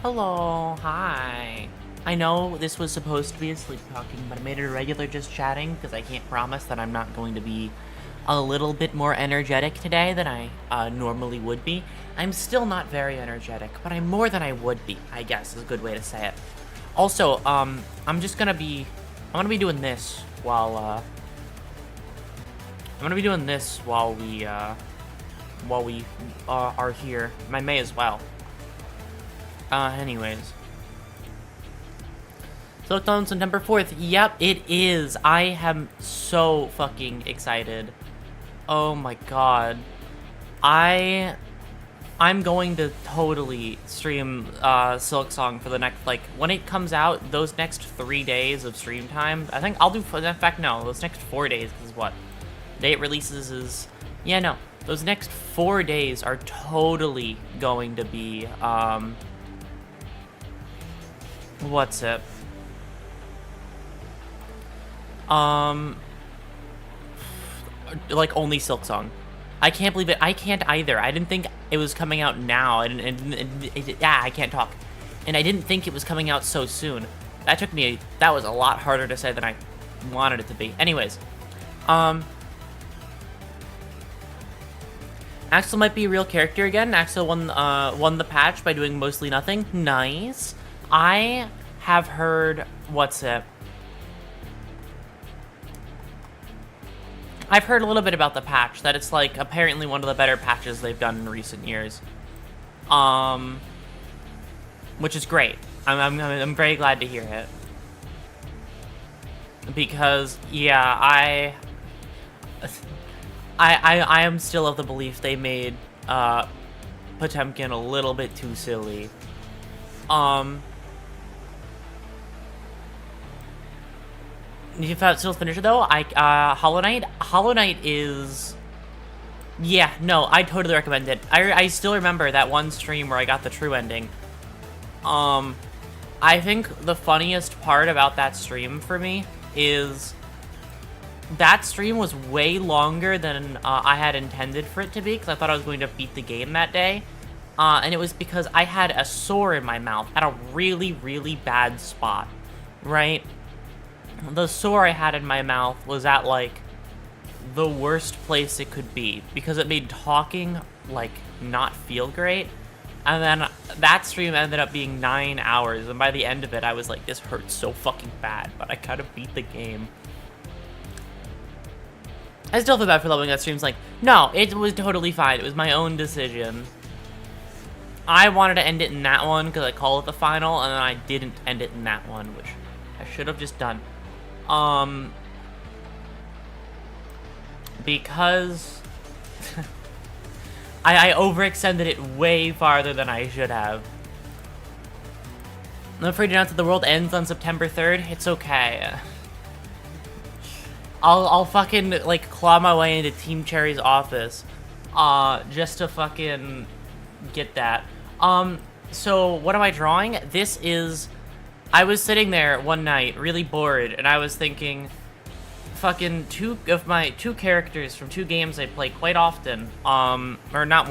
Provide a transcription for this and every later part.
Hello, hi. I know this was supposed to be a sleep talking, but I made it a regular just chatting because I can't promise that I'm not going to be a little bit more energetic today than I normally would be. I'm still not very energetic, but I'm more than I would be, I guess is a good way to say it. Also, I'm gonna be doing this while we are here. I may as well. Anyways. So it's on September 4th. Yep, it is. I am so fucking excited. Oh my god. I'm going to totally stream Silksong for the next, like, when it comes out, those next 3 days of stream time. I think I'll do, in fact, no, those next 4 days, because what? The day it releases is, yeah, no. Those next 4 days are totally going to be, what's it? Like, only Silksong. I can't believe it. I can't either. I didn't think it was coming out now. I can't talk. And I didn't think it was coming out so soon. That was a lot harder to say than I wanted it to be. Anyways. Axel might be a real character again. Axel won the patch by doing mostly nothing. Nice. I have heard, what's it? I've heard a little bit about the patch, that it's, like, apparently one of the better patches they've done in recent years. Which is great. I'm very glad to hear it. Because, yeah, I am still of the belief they made, Potemkin a little bit too silly. You thought still finish it though? Hollow Knight is, yeah, no, I totally recommend it. I still remember that one stream where I got the true ending. I think the funniest part about that stream for me is that stream was way longer than I had intended for it to be, because I thought I was going to beat the game that day. And it was because I had a sore in my mouth at a really, really bad spot, right? The sore I had in my mouth was at, like, the worst place it could be, because it made talking, like, not feel great. And then that stream ended up being 9 hours, and by the end of it, I was like, this hurts so fucking bad, but I kind of beat the game. I still feel bad for loving that stream's like, no, it was totally fine. It was my own decision. I wanted to end it in that one, because I call it the final, and then I didn't end it in that one, which I should have just done. Because I overextended it way farther than I should have. I'm afraid to announce that the world ends on September 3rd. It's okay. I'll fucking, like, claw my way into Team Cherry's office, just to fucking get that. So what am I drawing? This is, I was sitting there one night, really bored, and I was thinking, fucking two characters from 2 games I play quite often, not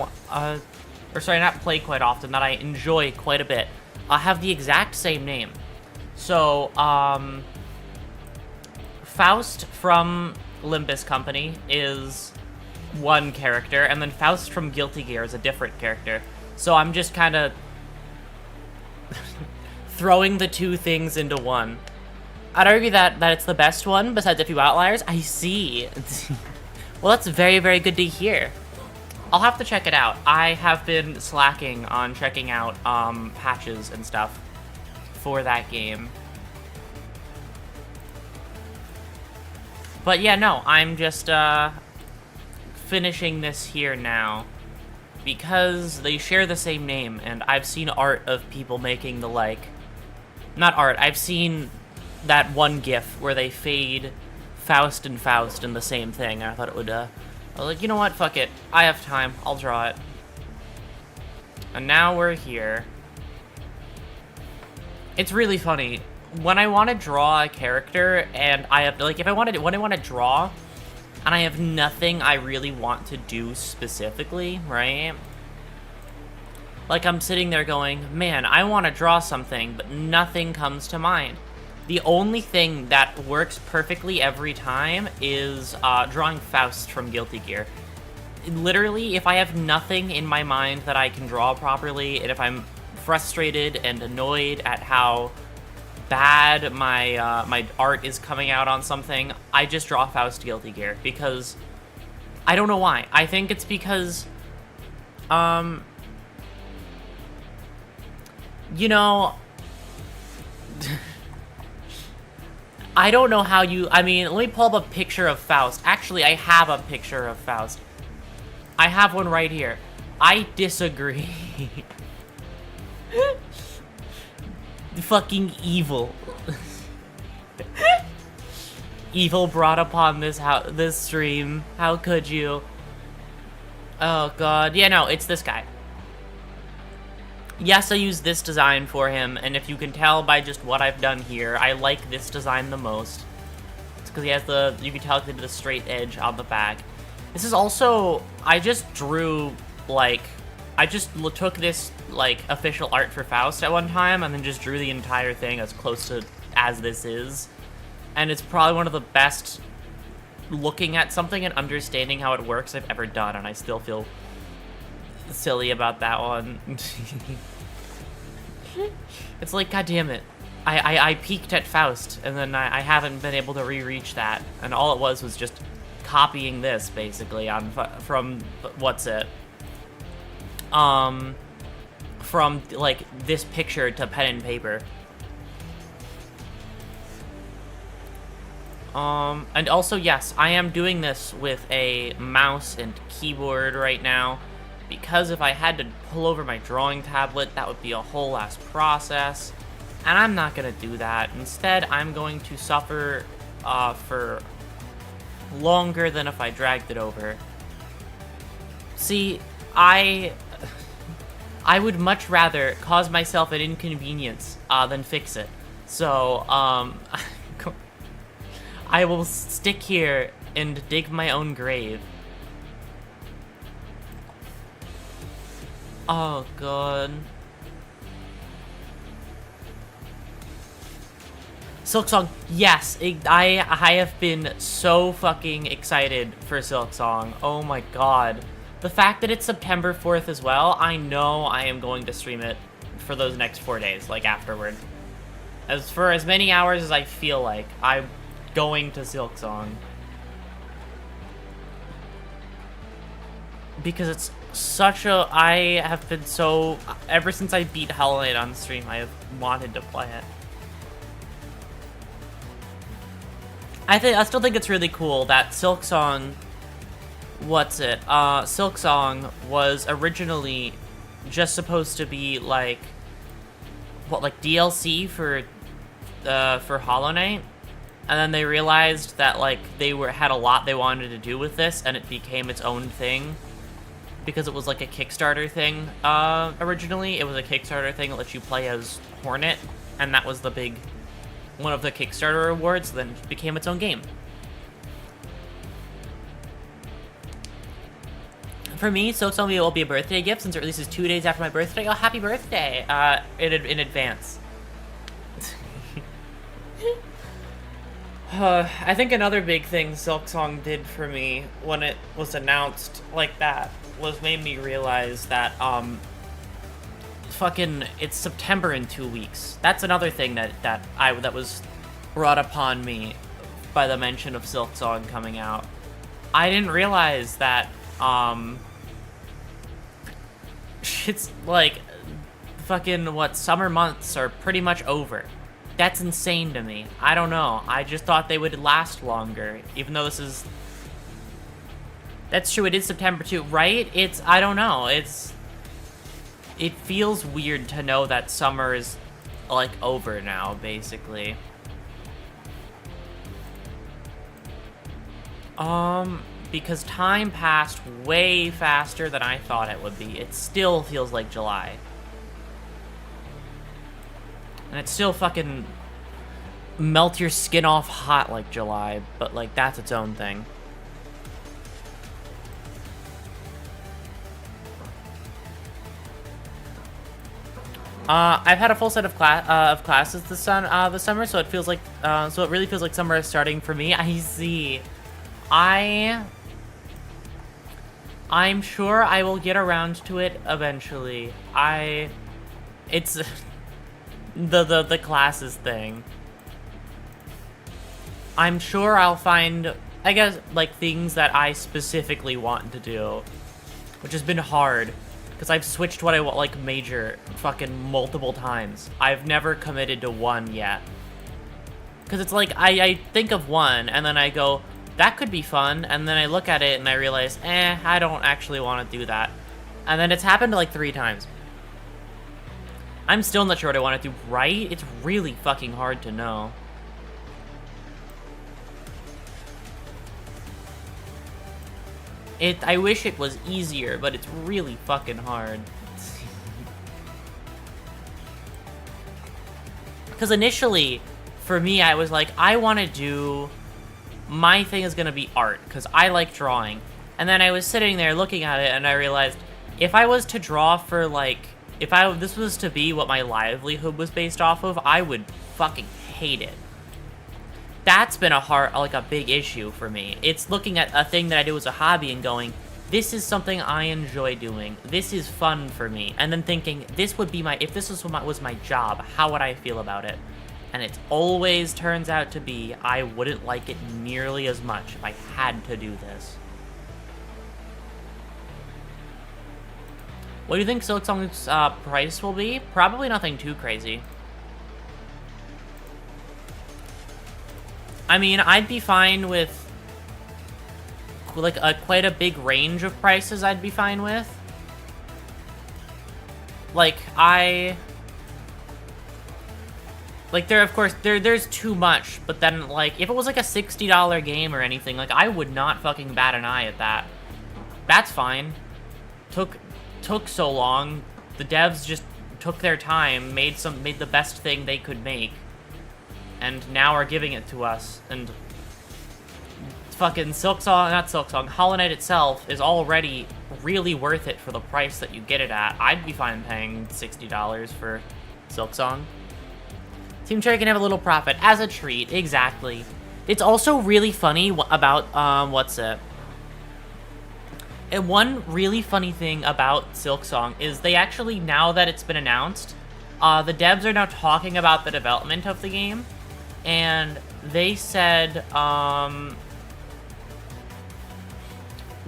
play quite often, that I enjoy quite a bit, have the exact same name. So, Faust from Limbus Company is one character, and then Faust from Guilty Gear is a different character. So I'm just kind of throwing the 2 things into one. I'd argue that it's the best one, besides a few outliers. I see. Well, that's very, very good to hear. I'll have to check it out. I have been slacking on checking out patches and stuff for that game. But yeah, no, I'm just finishing this here now, because they share the same name, and I've seen art of people making the, like, not art, I've seen that one GIF where they fade Faust and Faust in the same thing, and I thought it would, I was like, you know what, fuck it, I have time, I'll draw it. And now we're here. It's really funny. When I want to draw a character, and I have, like, when I want to draw, and I have nothing I really want to do specifically, right? Like, I'm sitting there going, man, I want to draw something, but nothing comes to mind. The only thing that works perfectly every time is drawing Faust from Guilty Gear. Literally, if I have nothing in my mind that I can draw properly, and if I'm frustrated and annoyed at how bad my my art is coming out on something, I just draw Faust Guilty Gear, because I don't know why. I think it's because, you know, I don't know how you, I mean, let me pull up a picture of Faust. Actually, I have a picture of Faust. I have one right here. I disagree. Fucking evil. Evil brought upon this stream. How could you? Oh god. Yeah, no, it's this guy. Yes, I use this design for him, and if you can tell by just what I've done here, I like this design the most. It's because he has the, you can tell he did the straight edge on the back. This is also, I just drew, like, I just took this, like, official art for Faust at one time, and then just drew the entire thing as close to as this is. And it's probably one of the best looking at something and understanding how it works I've ever done, and I still feel silly about that one. It's like, god damn it. I peaked at Faust, and then I haven't been able to re-reach that, and all it was just copying this, basically, on from, what's it? From, like, this picture to pen and paper. And also, yes, I am doing this with a mouse and keyboard right now, because if I had to pull over my drawing tablet, that would be a whole ass process, and I'm not gonna do that. Instead, I'm going to suffer, for longer than if I dragged it over. See, I would much rather cause myself an inconvenience, than fix it. So, I will stick here and dig my own grave. Oh god. Silksong, yes, I have been so fucking excited for Silksong. Oh my god. The fact that it's September 4th as well, I know I am going to stream it for those next 4 days, like, afterward. As for as many hours as I feel like, I'm going to Silksong. Because it's such a, I have been so, ever since I beat Hollow Knight on stream, I have wanted to play it. I still think it's really cool that Silksong, what's it? Silksong was originally just supposed to be like, what, like DLC for Hollow Knight, and then they realized that like they had a lot they wanted to do with this, and it became its own thing. Because it was like a Kickstarter thing, originally. It was a Kickstarter thing that lets you play as Hornet, and that was the big, one of the Kickstarter rewards, then it became its own game. For me, Silksong will be a birthday gift since it releases 2 days after my birthday. Oh, happy birthday, in advance. I think another big thing Silksong did for me when it was announced like that was made me realize that, fucking, it's September in 2 weeks. That's another thing that was brought upon me by the mention of Silksong coming out. I didn't realize that, it's like, fucking, what, summer months are pretty much over. That's insane to me. I don't know. I just thought they would last longer, even though this is... That's true, it is September too, right? It's, I don't know, it feels weird to know that summer is, like, over now, basically. Because time passed way faster than I thought it would be. It still feels like July. And it's still fucking melt your skin off hot like July, but, like, that's its own thing. I've had a full set of classes this summer, so it really feels like summer is starting for me. I see. I'm sure I will get around to it eventually. It's the classes thing. I'm sure I'll find, I guess, like, things that I specifically want to do, which has been hard, because I've switched what I want, like, major fucking multiple times. I've never committed to one yet. Because it's like, I think of one, and then I go, that could be fun, and then I look at it and I realize, I don't actually want to do that. And then it's happened like 3 times. I'm still not sure what I want to do, right? It's really fucking hard to know. I wish it was easier, but it's really fucking hard. Because initially, for me, I was like, I want to do... My thing is going to be art, because I like drawing. And then I was sitting there looking at it, and I realized, if I was to draw for, like... this was to be what my livelihood was based off of, I would fucking hate it. That's been a big issue for me. It's looking at a thing that I do as a hobby and going, this is something I enjoy doing. This is fun for me. And then thinking, if this was my job, how would I feel about it? And it always turns out to be, I wouldn't like it nearly as much if I had to do this. What do you think Silksong's price will be? Probably nothing too crazy. I mean, I'd be fine with, like, quite a big range of prices I'd be fine with. Like, there's too much, but then, like, if it was, like, a $60 game or anything, like, I would not fucking bat an eye at that. That's fine. Took so long. The devs just took their time, made the best thing they could make. And now are giving it to us, and fucking Hollow Knight itself is already really worth it for the price that you get it at. I'd be fine paying $60 for Silksong. Team Cherry can have a little profit, as a treat, exactly. It's also really funny about, And one really funny thing about Silksong is they actually, now that it's been announced, the devs are now talking about the development of the game. And they said, And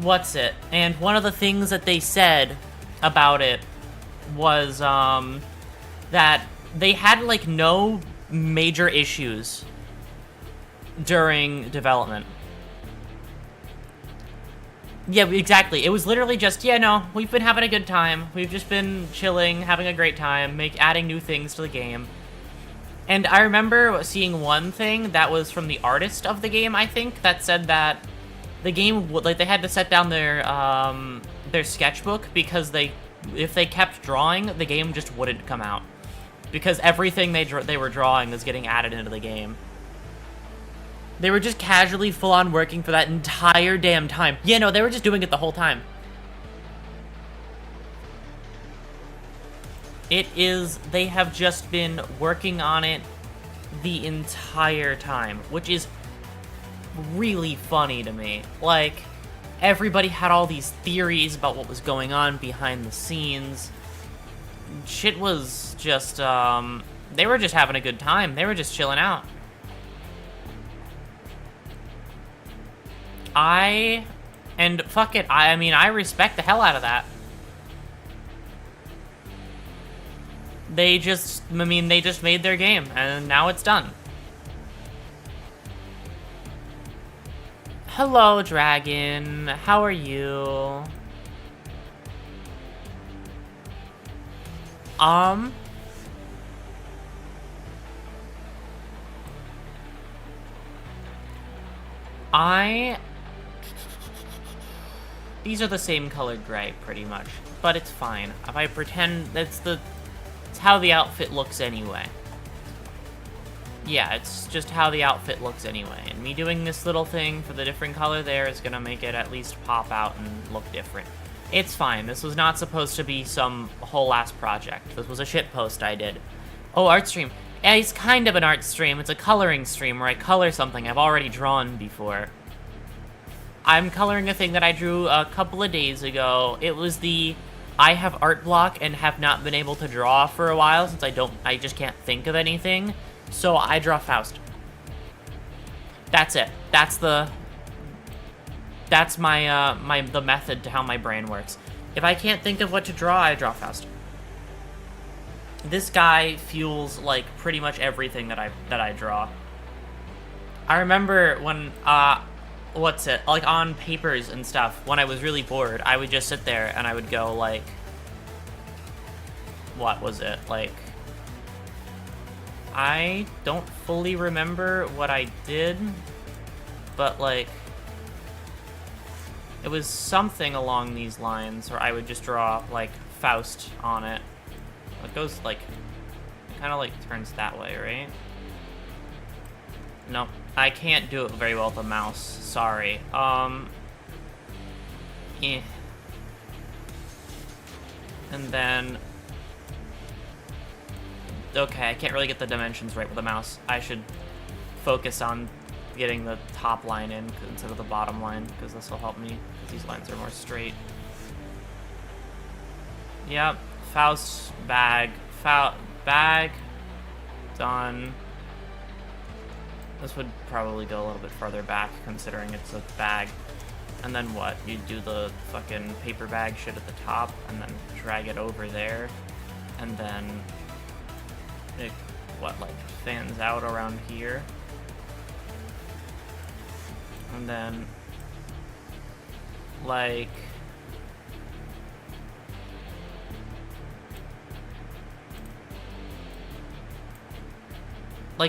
one of the things that they said about it was, that they had, like, no major issues during development. Yeah, exactly. It was literally just, yeah, no, we've been having a good time. We've just been chilling, having a great time, adding new things to the game. And I remember seeing one thing that was from the artist of the game, I think, that said that the game, like, they had to set down their sketchbook because if they kept drawing, the game just wouldn't come out. Because everything they were drawing was getting added into the game. They were just casually full-on working for that entire damn time. Yeah, no, they were just doing it the whole time. They have just been working on it the entire time, which is really funny to me. Like, everybody had all these theories about what was going on behind the scenes. Shit was just, they were just having a good time. They were just chilling out. And fuck it, I mean, I respect the hell out of that. They just made their game, and now it's done. Hello, Dragon. How are you? These are the same colored gray, pretty much. But it's fine. If I pretend it's how the outfit looks anyway. Yeah, it's just how the outfit looks anyway. And me doing this little thing for the different color there is gonna make it at least pop out and look different. It's fine. This was not supposed to be some whole-ass project. This was a shitpost I did. Oh, art stream. Yeah, it's kind of an art stream. It's a coloring stream where I color something I've already drawn before. I'm coloring a thing that I drew a couple of days ago. It was the I have art block and have not been able to draw for a while since I just can't think of anything. So I draw Faust. That's it. That's my the method to how my brain works. If I can't think of what to draw, I draw Faust. This guy fuels like pretty much everything that I draw. I remember when like on papers and stuff, when I was really bored, I would just sit there and I would go like, what was it? Like, I don't fully remember what I did, but like, it was something along these lines, or I would just draw like Faust on it. It goes like, kind of like turns that way, right? No, I can't do it very well with a mouse. Sorry. And then, okay, I can't really get the dimensions right with a mouse. I should focus on getting the top line in instead of the bottom line, because this will help me, because these lines are more straight. Yep, Faust, bag, done. This would probably go a little bit farther back, considering it's a bag. And then what? You do the fucking paper bag shit at the top, and then drag it over there, and then it, what, like, fans out around here. And then, like,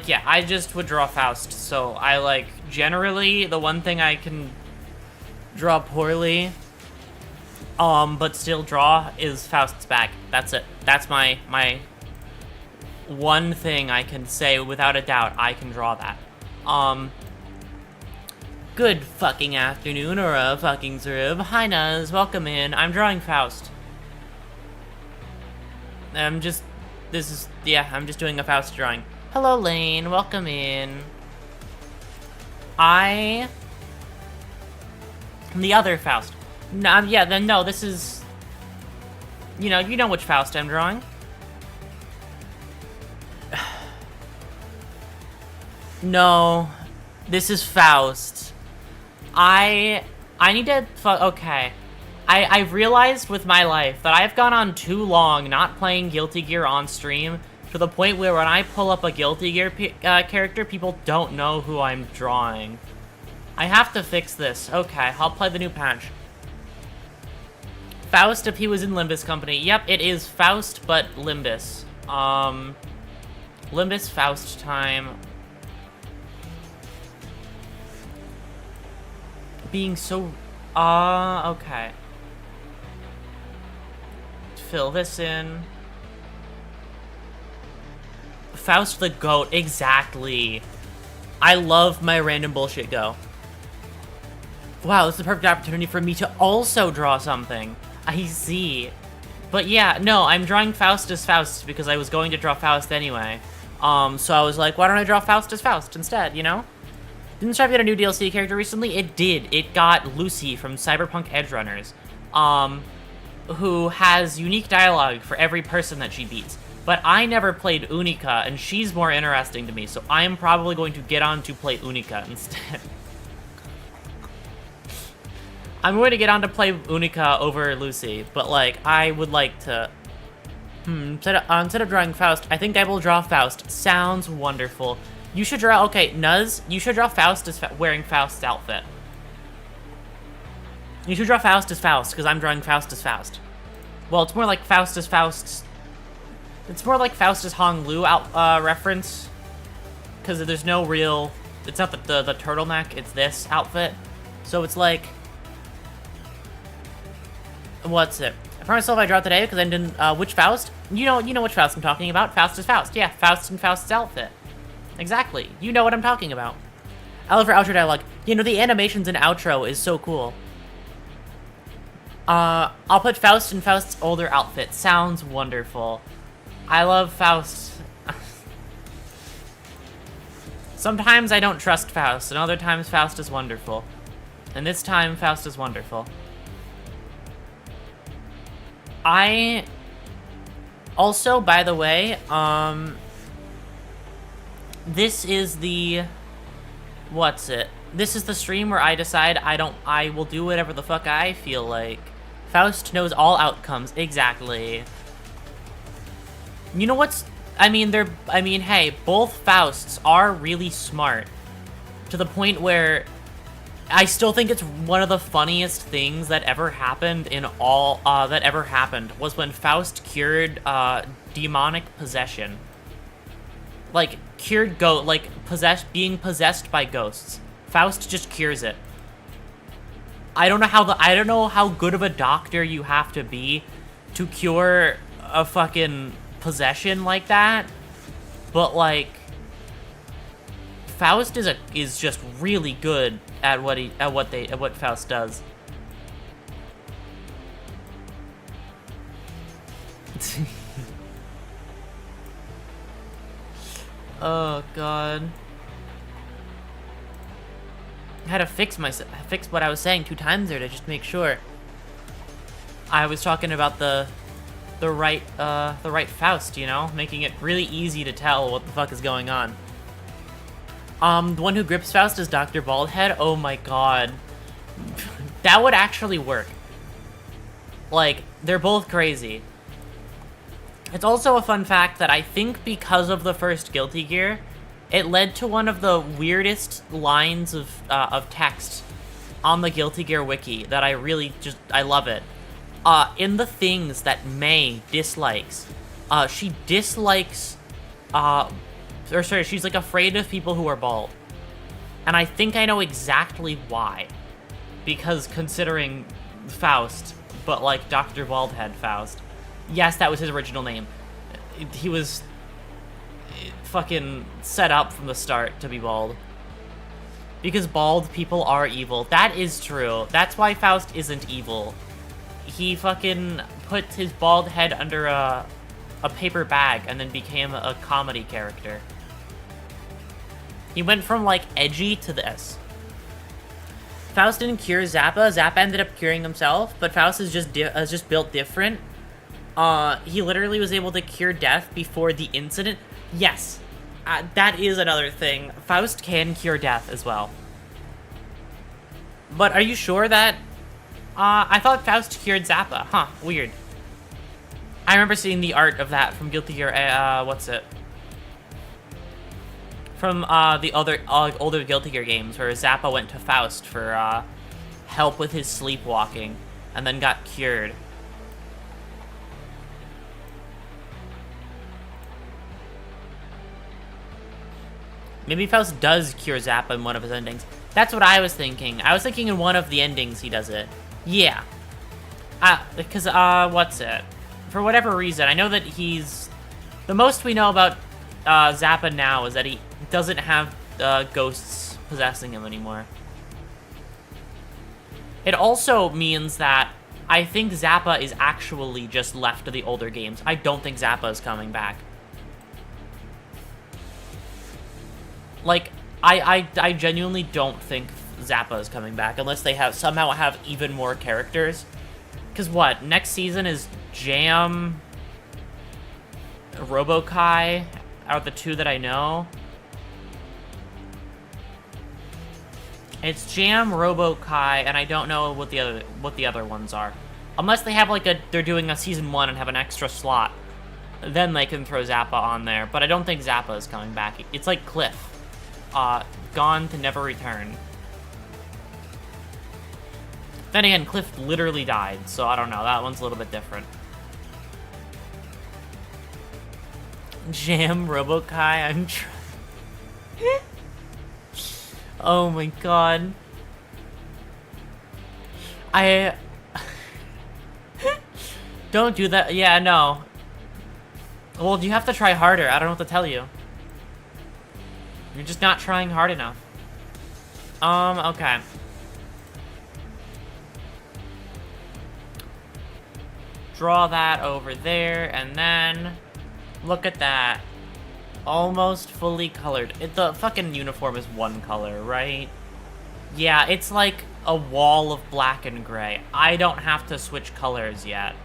yeah, I just would draw Faust, so I, like, generally, the one thing I can draw poorly, but still draw is Faust's back. That's it. That's my one thing I can say without a doubt, I can draw that. Good fucking afternoon, or a fucking Suriv. Hi, Nuz. Welcome in. I'm drawing Faust. I'm just doing a Faust drawing. Hello, Lane. Welcome in. The other Faust. No, yeah, then no, this is... You know which Faust I'm drawing. No, this is Faust. I need to, okay. I've realized with my life that I've gone on too long not playing Guilty Gear on stream to the point where when I pull up a Guilty Gear character, people don't know who I'm drawing. I have to fix this. Okay, I'll play the new patch. Faust if he was in Limbus Company. Yep, it is Faust, but Limbus. Limbus Faust time. Being so... okay. Fill this in. Faust the goat, exactly. I love my random bullshit go. Wow, this is the perfect opportunity for me to also draw something. I see. But yeah, no, I'm drawing Faust as Faust because I was going to draw Faust anyway. So I was like, why don't I draw Faust as Faust instead, you know? Didn't Stripe get a new DLC character recently? It did. It got Lucy from Cyberpunk Edgerunners, who has unique dialogue for every person that she beats. But I never played Unica, and she's more interesting to me, so I am probably going to get on to play Unica instead. I'm going to get on to play Unica over Lucy, but, like, I would like to... instead of drawing Faust, I think I will draw Faust. Sounds wonderful. You should draw... Okay, Nuz, you should draw Faust as wearing Faust's outfit. You should draw Faust as Faust, because I'm drawing Faust as Faust. Well, it's more like Faust as Faust's... It's more like Faust as Hong Lu reference. Because there's no real... It's not the turtleneck, it's this outfit. So it's like... What's it? I promised myself I draw it today, because I didn't... which Faust? You know which Faust I'm talking about. Faust is Faust. Yeah, Faust in Faust's outfit. Exactly. You know what I'm talking about. I love her outro dialogue. You know, the animations in outro is so cool. I'll put Faust in Faust's older outfit. Sounds wonderful. I love Faust. Sometimes I don't trust Faust, and other times Faust is wonderful. And this time, Faust is wonderful. I... Also, by the way, this is the... What's it? This is the stream where I decide I will do whatever the fuck I feel like. Faust knows all outcomes. Exactly. You know what's... hey, both Fausts are really smart. To the point where I still think it's one of the funniest things that ever happened in all, that ever happened was when Faust cured, demonic possession. Like, cured being possessed by ghosts. Faust just cures it. I don't know how good of a doctor you have to be to cure a fucking possession like that, but like Faust is just really good at what Faust does. Oh god. I had to fix what I was saying 2 times there to just make sure. I was talking about the right Faust, you know, making it really easy to tell what the fuck is going on. The one who grips Faust is Dr. Baldhead. Oh my god. That would actually work. Like, they're both crazy. It's also a fun fact that I think because of the first Guilty Gear, it led to one of the weirdest lines of text on the Guilty Gear wiki that I love it. In the things that May dislikes, she dislikes, she's like afraid of people who are bald. And I think I know exactly why. Because considering Faust, but like Dr. Baldhead Faust. Yes, that was his original name. He was fucking set up from the start to be bald. Because bald people are evil. That is true. That's why Faust isn't evil. He fucking put his bald head under a paper bag and then became a comedy character. He went from, like, edgy to this. Faust didn't cure Zappa. Zappa ended up curing himself, but Faust is just built different. He literally was able to cure death before the incident. Yes, that is another thing. Faust can cure death as well. But are you sure that... I thought Faust cured Zappa. Huh, weird. I remember seeing the art of that from Guilty Gear, what's it? From, the other, older Guilty Gear games, where Zappa went to Faust for, help with his sleepwalking, and then got cured. Maybe Faust does cure Zappa in one of his endings. That's what I was thinking. I was thinking in one of the endings he does it. Yeah. Because, what's it? For whatever reason, I know that he's... The most we know about, Zappa now is that he doesn't have, ghosts possessing him anymore. It also means that I think Zappa is actually just left to the older games. I don't think Zappa is coming back. Like, I genuinely don't think Zappa is coming back unless they somehow have even more characters. Because what? Next season is Jam, Robo-Kai are the 2 that I know. It's Jam, Robo-Kai, and I don't know what the other ones are. Unless they have like they're doing a season 1 and have an extra slot. Then they can throw Zappa on there. But I don't think Zappa is coming back. It's like Cliff. Gone to never return. Then again, Cliff literally died, so I don't know. That one's a little bit different. Jam, Robo-Kai, I'm trying. Oh my god. Don't do that. Yeah, no. Well, you have to try harder. I don't know what to tell you. You're just not trying hard enough. Okay. draw that over there, and then look at that. Almost fully colored. The fucking uniform is one color, right? Yeah, it's like a wall of black and gray. I don't have to switch colors yet.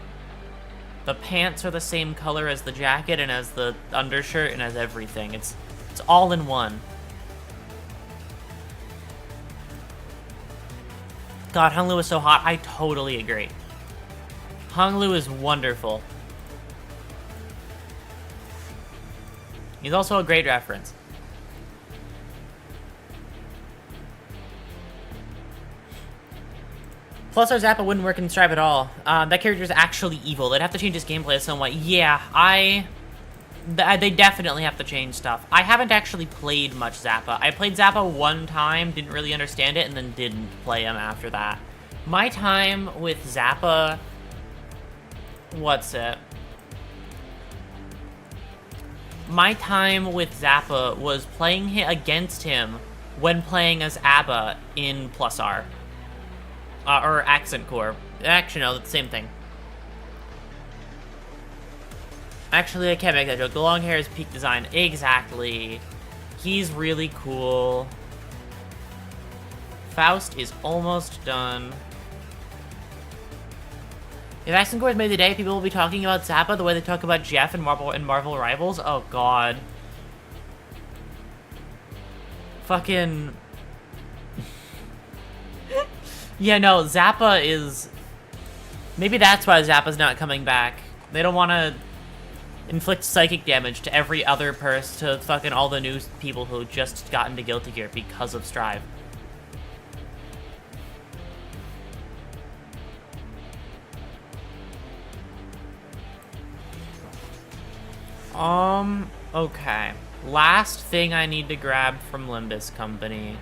The pants are the same color as the jacket and as the undershirt and as everything. It's all in one. God, Hunglu is so hot. I totally agree. Hunglu is wonderful. He's also a great reference. Plus, our Zappa wouldn't work in Strive at all. That character is actually evil. They'd have to change his gameplay somewhat. Yeah, they definitely have to change stuff. I haven't actually played much Zappa. I played Zappa one time, didn't really understand it, and then didn't play him after that. My time with Zappa... What's it? My time with Zappa was playing against him when playing as ABBA in Plus R. Or Accent Core. Actually, no, it's the same thing. Actually, I can't make that joke. The long hair is peak design. Exactly. He's really cool. Faust is almost done. If Accent Core made the day, people will be talking about Zappa the way they talk about Jeff and Marvel Rivals. Oh, God. Fucking... Yeah, no, Zappa is... Maybe that's why Zappa's not coming back. They don't want to inflict psychic damage to every other person, to fucking all the new people who just got into Guilty Gear because of Strive. Okay. Last thing I need to grab from Limbus Company,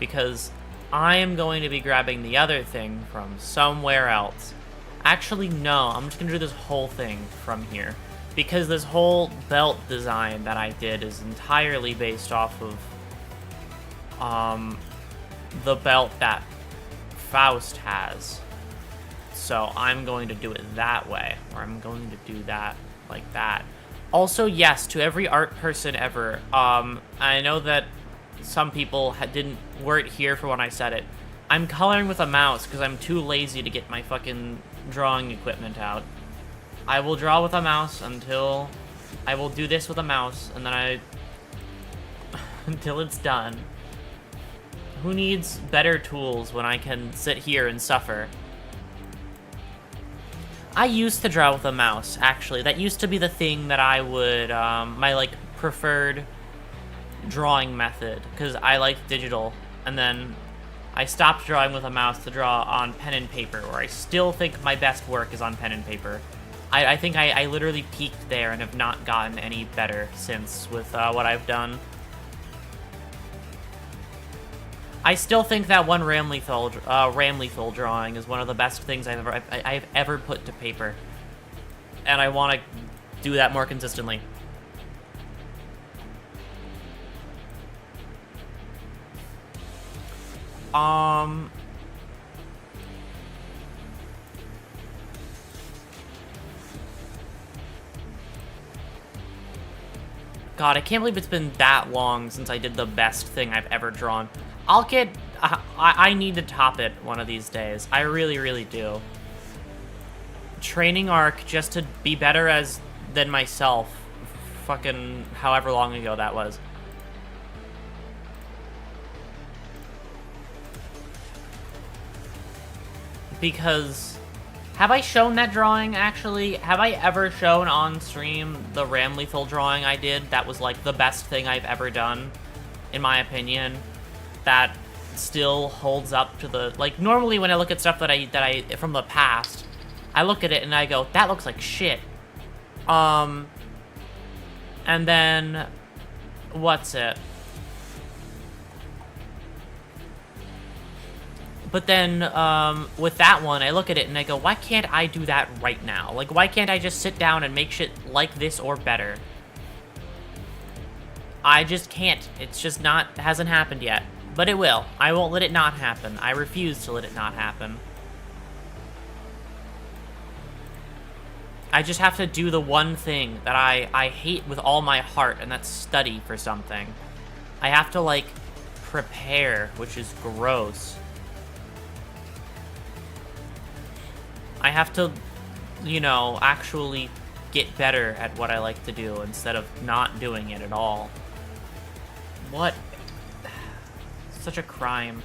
because I am going to be grabbing the other thing from somewhere else. Actually, no, I'm just going to do this whole thing from here, because this whole belt design that I did is entirely based off of, the belt that Faust has. So I'm going to do it that way, or I'm going to do that like that. Also, yes, to every art person ever, I know that some people weren't here for when I said it. I'm coloring with a mouse because I'm too lazy to get my fucking drawing equipment out. I will draw with a mouse until I will do this with a mouse, and then until it's done. Who needs better tools when I can sit here and suffer? I used to draw with a mouse, actually. That used to be the thing that I would, my, like, preferred drawing method, because I liked digital, and then I stopped drawing with a mouse to draw on pen and paper, where I still think my best work is on pen and paper. I think I literally peaked there and have not gotten any better since with what I've done. I still think that one Ramlethal drawing is one of the best things I've ever put to paper, and I want to do that more consistently. God, I can't believe it's been that long since I did the best thing I've ever drawn. I need to top it one of these days. I really, really do. Training arc just to be better than myself. Fucking however long ago that was. Because, have I shown that drawing, actually? Have I ever shown on stream the Ramlethal drawing I did? That was, like, the best thing I've ever done, in my opinion. That still holds up to the... Like, normally when I look at stuff that I from the past, I look at it and I go, that looks like shit. And then... What's it? But then, with that one, I look at it and I go, why can't I do that right now? Like, why can't I just sit down and make shit like this or better? I just can't. It's just not, hasn't happened yet. But it will. I won't let it not happen. I refuse to let it not happen. I just have to do the one thing that I hate with all my heart, and that's study for something. I have to, like, prepare, which is gross. I have to, you know, actually get better at what I like to do instead of not doing it at all. What? Such a crime.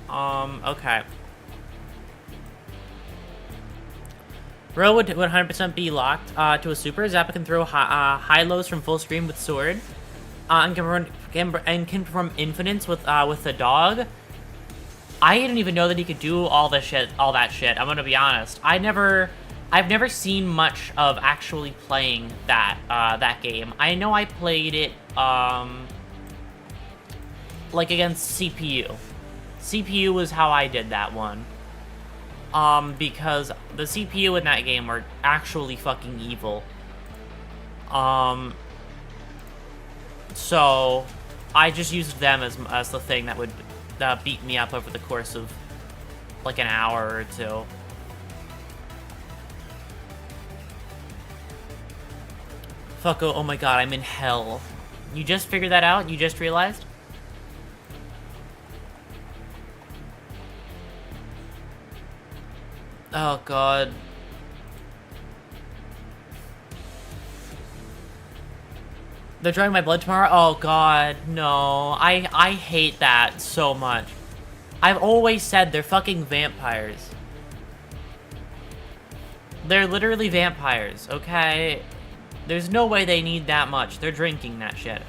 Okay. Ro would 100% be locked to a super. Zappa can throw high lows from full screen with sword, and can perform infinites with the dog. I didn't even know that he could do all that shit. I'm gonna be honest. I've never seen much of actually playing that game. I know I played it like against CPU. CPU was how I did that one. Because the CPU in that game are actually fucking evil. So I just used them as the thing that would beat me up over the course of like an hour or two. Fuck, oh my god, I'm in hell. You just figured that out? You just realized? Oh god. They're drawing my blood tomorrow? Oh god, no. I hate that so much. I've always said they're fucking vampires. They're literally vampires, okay? There's no way they need that much. They're drinking that shit.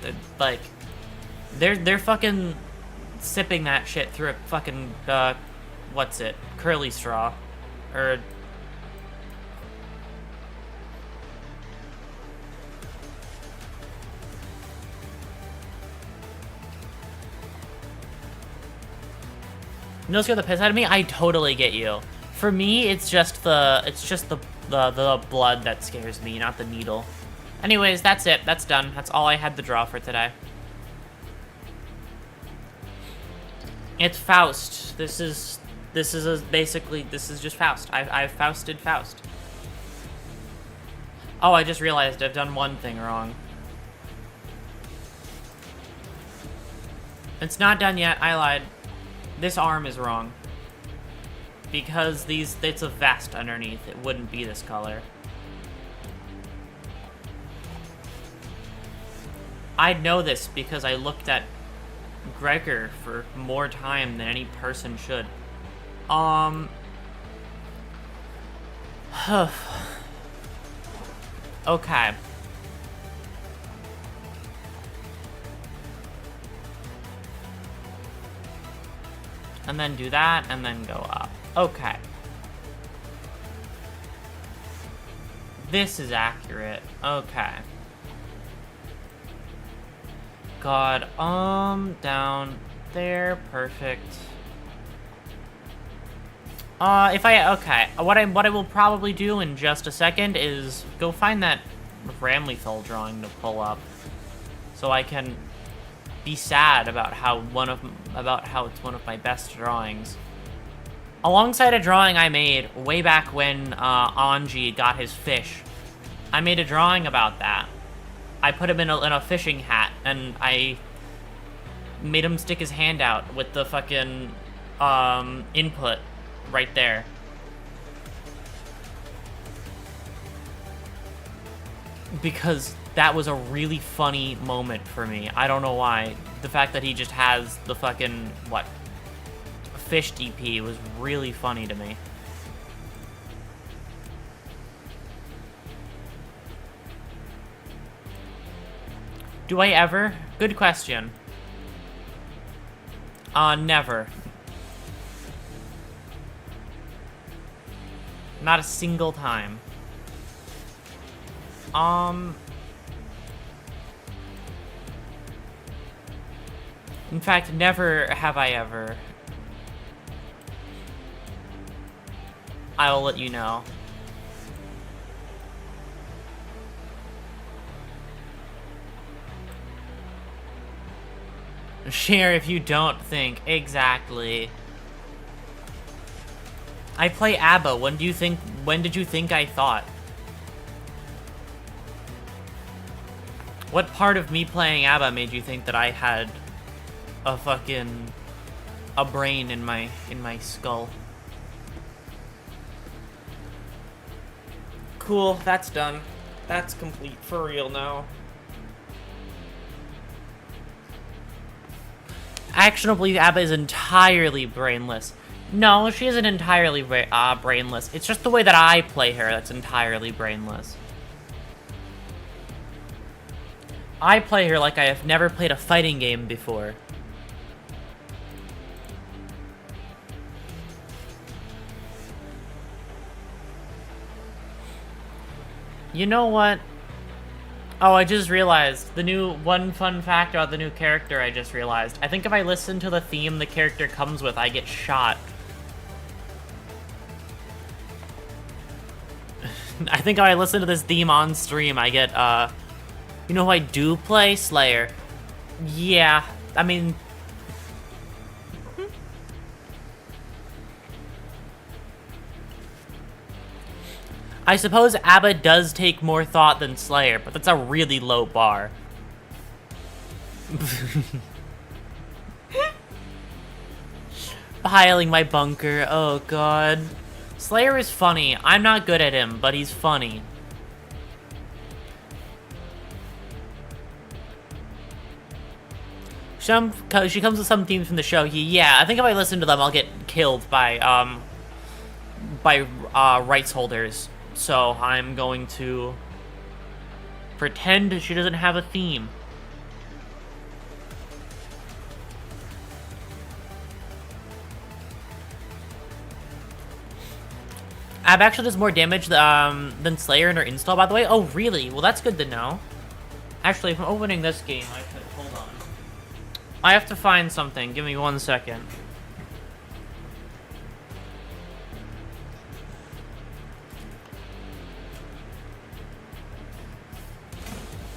They're fucking sipping that shit through a fucking, what's it? Curly straw. Or... You know, scare the piss out of me? I totally get you. For me, it's just the blood that scares me, not the needle. Anyways, that's it. That's done. That's all I had to draw for today. It's Faust. This is just Faust. I've Fausted Faust. Oh, I just realized I've done one thing wrong. It's not done yet. I lied. This arm is wrong. Because it's a vest underneath. It wouldn't be this color. I know this because I looked at Gregor for more time than any person should. Okay. And then do that, and then go up. Okay. This is accurate. Okay. God, down there, perfect. Okay, what I will probably do in just a second is go find that Ramlethal drawing to pull up, so I can be sad about how it's one of my best drawings. Alongside a drawing I made way back when Anji got his fish, I made a drawing about that. I put him in a fishing hat, and I made him stick his hand out with the fucking input right there. Because that was a really funny moment for me. I don't know why. The fact that he just has the fucking, fish DP was really funny to me. Do I ever? Good question. Never. Not a single time. In fact, never have I ever. I will let you know. Share if you don't think. Exactly. I play ABBA. When did you think I thought? What part of me playing ABBA made you think that I had a brain in my skull? Cool, that's done. That's complete for real now. I actually don't believe ABBA is entirely brainless. No, she isn't entirely brainless. It's just the way that I play her that's entirely brainless. I play her like I have never played a fighting game before. You know what? Oh, I just realized one fun fact about the new character I just realized. I think if I listen to the theme the character comes with, I get shot. I think if I listen to this theme on stream, I get, you know who I do play? Slayer. Yeah, I mean... I suppose ABBA does take more thought than Slayer, but that's a really low bar. Piling my bunker, oh god. Slayer is funny. I'm not good at him, but he's funny. She comes with some themes from the show. Yeah, I think if I listen to them, I'll get killed by rights holders. So I'm going to pretend she doesn't have a theme. Ab actually does more damage than Slayer in her install, by the way. Oh, really? Well, that's good to know. Actually, if I'm opening this game, I could... Hold on. I have to find something. Give me 1 second.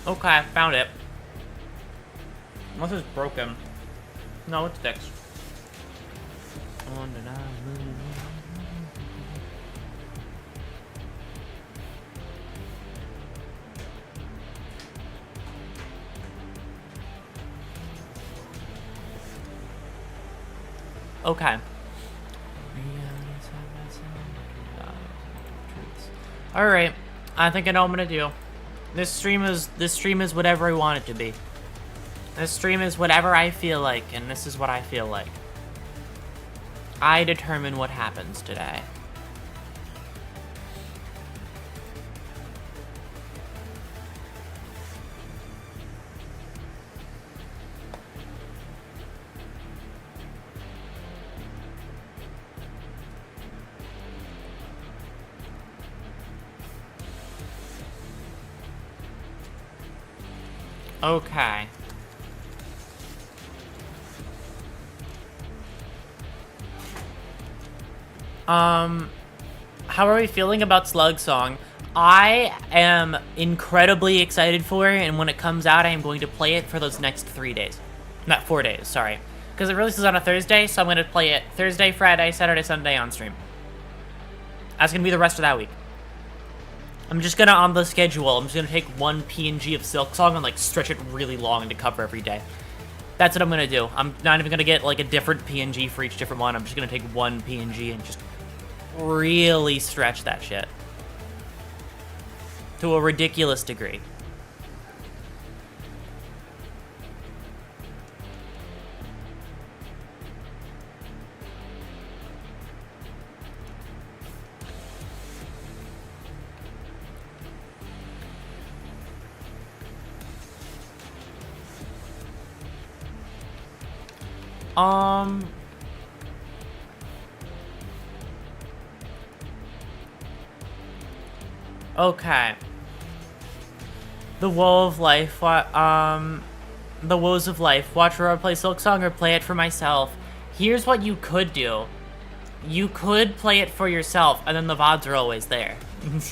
Okay, found it. Unless it's broken. No, it's fixed. Okay. Alright. I think I know what I'm gonna do. This stream is whatever I want it to be. This stream is whatever I feel like, and this is what I feel like. I determine what happens today. Okay. How are we feeling about Silksong? I am incredibly excited for it, and when it comes out, I am going to play it for those next 3 days. Not 4 days, sorry. Because it releases on a Thursday, so I'm going to play it Thursday, Friday, Saturday, Sunday on stream. That's going to be the rest of that week. I'm just gonna, on the schedule, I'm just gonna take one PNG of Silksong and, like, stretch it really long to cover every day. That's what I'm gonna do. I'm not even gonna get, like, a different PNG for each different one. I'm just gonna take one PNG and just really stretch that shit. To a ridiculous degree. Okay. The Woe of Life, The Woes of Life. Watch Aurora play Silksong or play it for myself. Here's what you could do. You could play it for yourself, and then the VODs are always there. And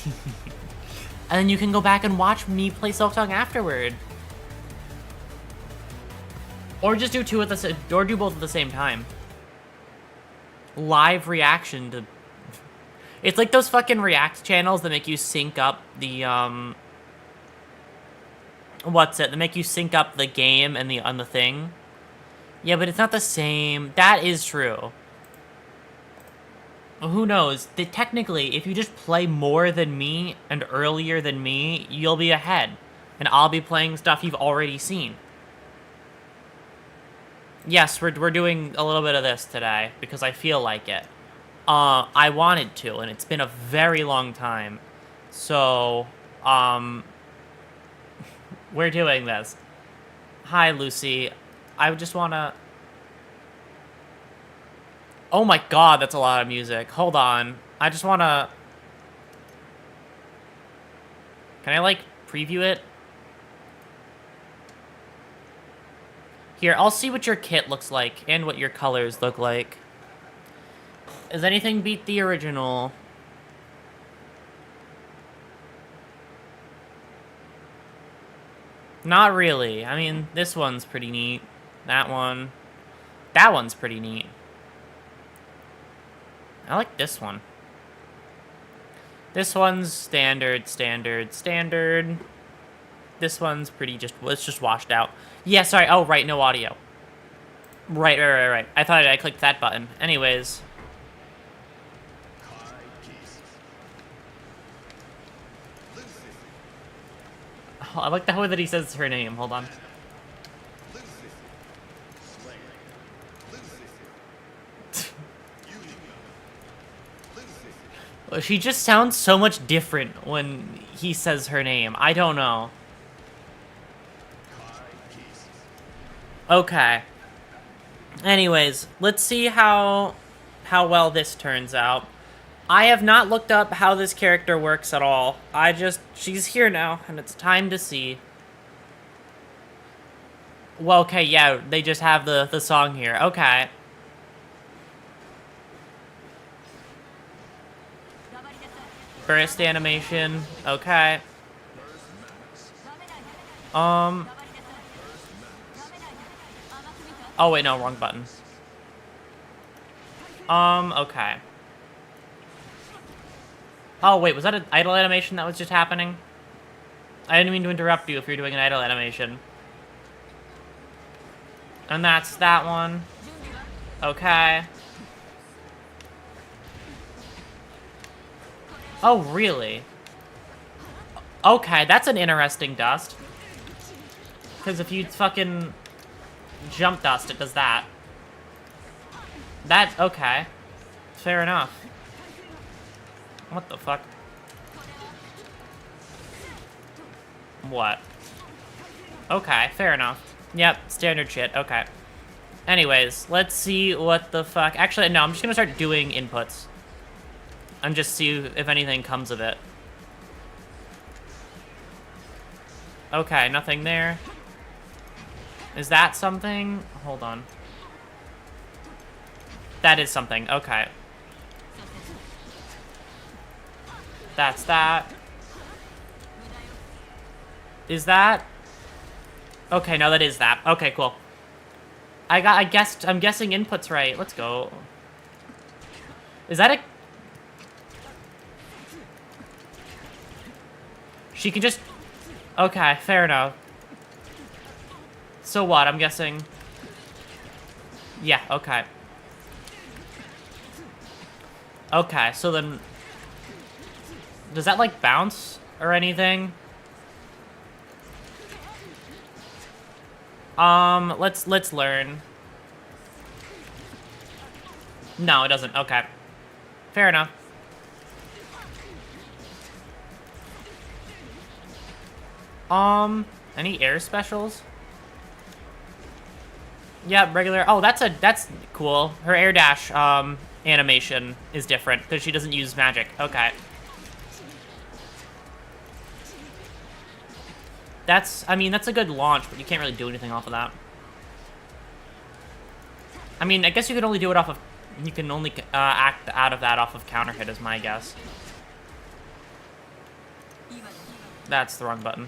then you can go back and watch me play Silksong afterward. Or just do two at the or do both at the same time. Live reaction to... It's like those fucking React channels that make you sync up the, What's it? They make you sync up the game and on the thing? Yeah, but it's not the same. That is true. Well, who knows? Technically, if you just play more than me and earlier than me, you'll be ahead. And I'll be playing stuff you've already seen. Yes, we're doing a little bit of this today, because I feel like it. I wanted to, and it's been a very long time. So, we're doing this. Hi, Lucy. I just wanna... Oh my god, that's a lot of music. Hold on. I just wanna... Can I, like, preview it? Here, I'll see what your kit looks like, and what your colors look like. Does anything beat the original? Not really. I mean, this one's pretty neat. That one. That one's pretty neat. I like this one. This one's standard, standard, standard. This one's pretty it's just washed out. Yeah, sorry. Oh, right, no audio. Right. I thought I clicked that button. Anyways. Oh, I like the way that he says her name. Hold on. She just sounds so much different when he says her name. I don't know. Okay. Anyways, let's see how well this turns out. I have not looked up how this character works at all. She's here now, and it's time to see. Well, okay, yeah, they just have the song here. Okay. Burst animation. Okay. Oh, wait, no, wrong button. Okay. Oh, wait, was that an idle animation that was just happening? I didn't mean to interrupt you if you're doing an idle animation. And that's that one. Okay. Oh, really? Okay, that's an interesting dust. Because if you fucking jump dust, it does that. That's okay. Fair enough. What the fuck? What? Okay, fair enough. Yep, standard shit. Okay. Anyways, let's see what the fuck... Actually, no, I'm just gonna start doing inputs. And just see if anything comes of it. Okay, nothing there. Is that something? Hold on. That is something. Okay. That's that. Is that? Okay, no, that is that. Okay, cool. I'm guessing input's right. Let's go. Is that a... She can just... Okay, fair enough. So what? I'm guessing... Yeah, okay. Okay, so then... Does that, like, bounce or anything? Let's learn. No, it doesn't. Okay. Fair enough. Any air specials? Yeah, regular. Oh, that's cool. Her air dash, animation is different because she doesn't use magic. Okay. I mean, that's a good launch, but you can't really do anything off of that. I mean, I guess you can only do it off of... You can only act out of that off of counter hit is my guess. That's the wrong button.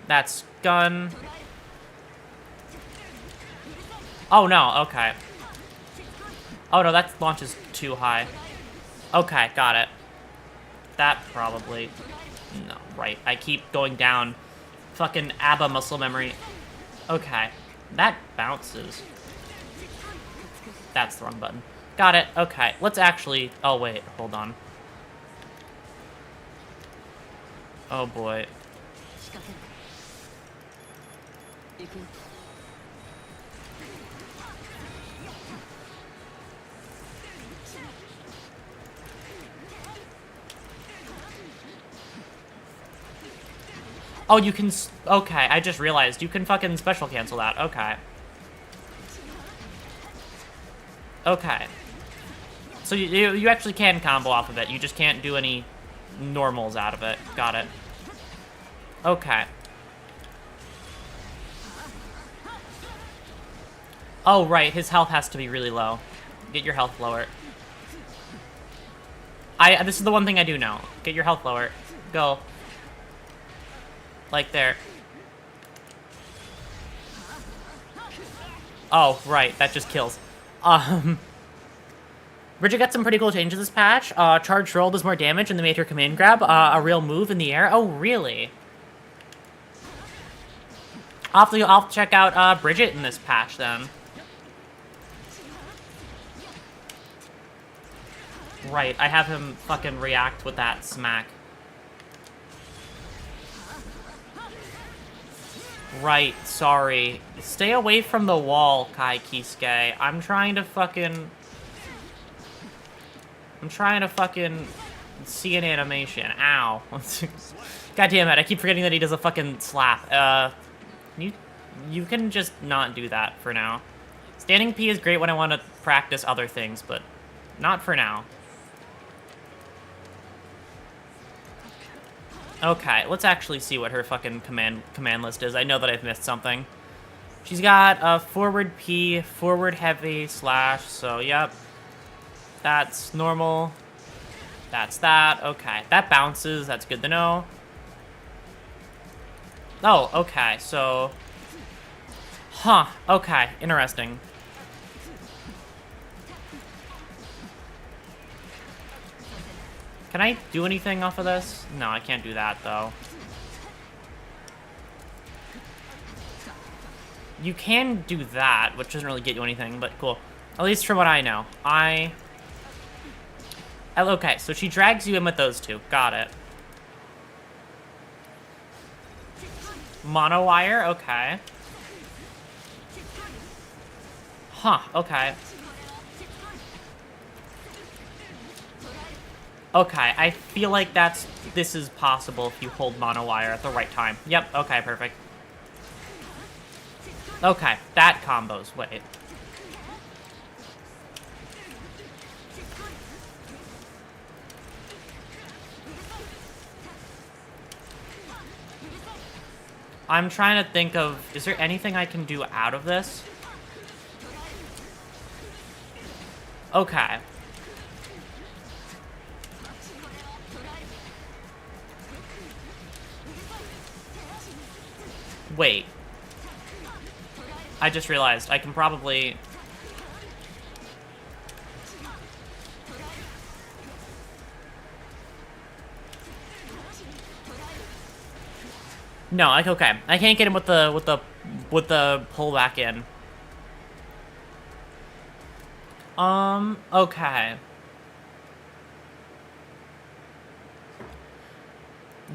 That's gun. Oh, no, okay. Oh, no, that launches too high. Okay, got it. That probably... No. right. I keep going down. Fucking ABBA muscle memory. Okay. That bounces. That's the wrong button. Got it. Okay. Let's actually... Oh, wait. Hold on. Oh, boy. Oh, you can... Okay, I just realized. You can fucking special cancel that. Okay. Okay. So you actually can combo off of it. You just can't do any normals out of it. Got it. Okay. Oh, right. His health has to be really low. Get your health lower. This is the one thing I do know. Get your health lower. Go. Like there. Oh, right. That just kills. Bridget got some pretty cool changes this patch. Charged roll does more damage, and they made her command grab a real move in the air. Oh, really? I'll have to check out Bridget in this patch, then. Right, I have him fucking react with that smack. Right, sorry. Stay away from the wall, Kai Kisuke. I'm trying to fucking see an animation. Ow. God damn it, I keep forgetting that he does a fucking slap. You can just not do that for now. Standing P is great when I want to practice other things, but not for now. Okay, let's actually see what her fucking command list is. I know that I've missed something. She's got a forward P, forward heavy, slash, so yep. That's normal. That's that. Okay, that bounces. That's good to know. Oh, okay, so... Huh, okay, interesting. Can I do anything off of this? No, I can't do that, though. You can do that, which doesn't really get you anything, but cool. At least from what I know. Okay, so she drags you in with those two. Got it. Mono wire, okay. Huh, okay. Okay, I feel like this is possible if you hold mono wire at the right time. Yep, okay, perfect. Okay, that combos. Wait. I'm trying to think of, is there anything I can do out of this? Okay. Wait. I just realized I can probably... No, like, okay. I can't get him with the pull back in. Okay.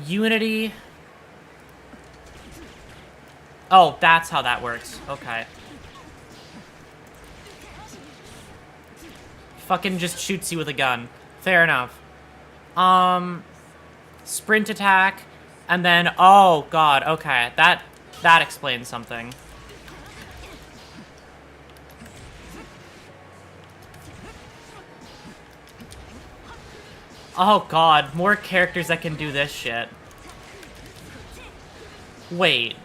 Unity. Oh, that's how that works. Okay. Fucking just shoots you with a gun. Fair enough. Sprint attack. And then, oh god, okay. That explains something. Oh god, more characters that can do this shit. Wait.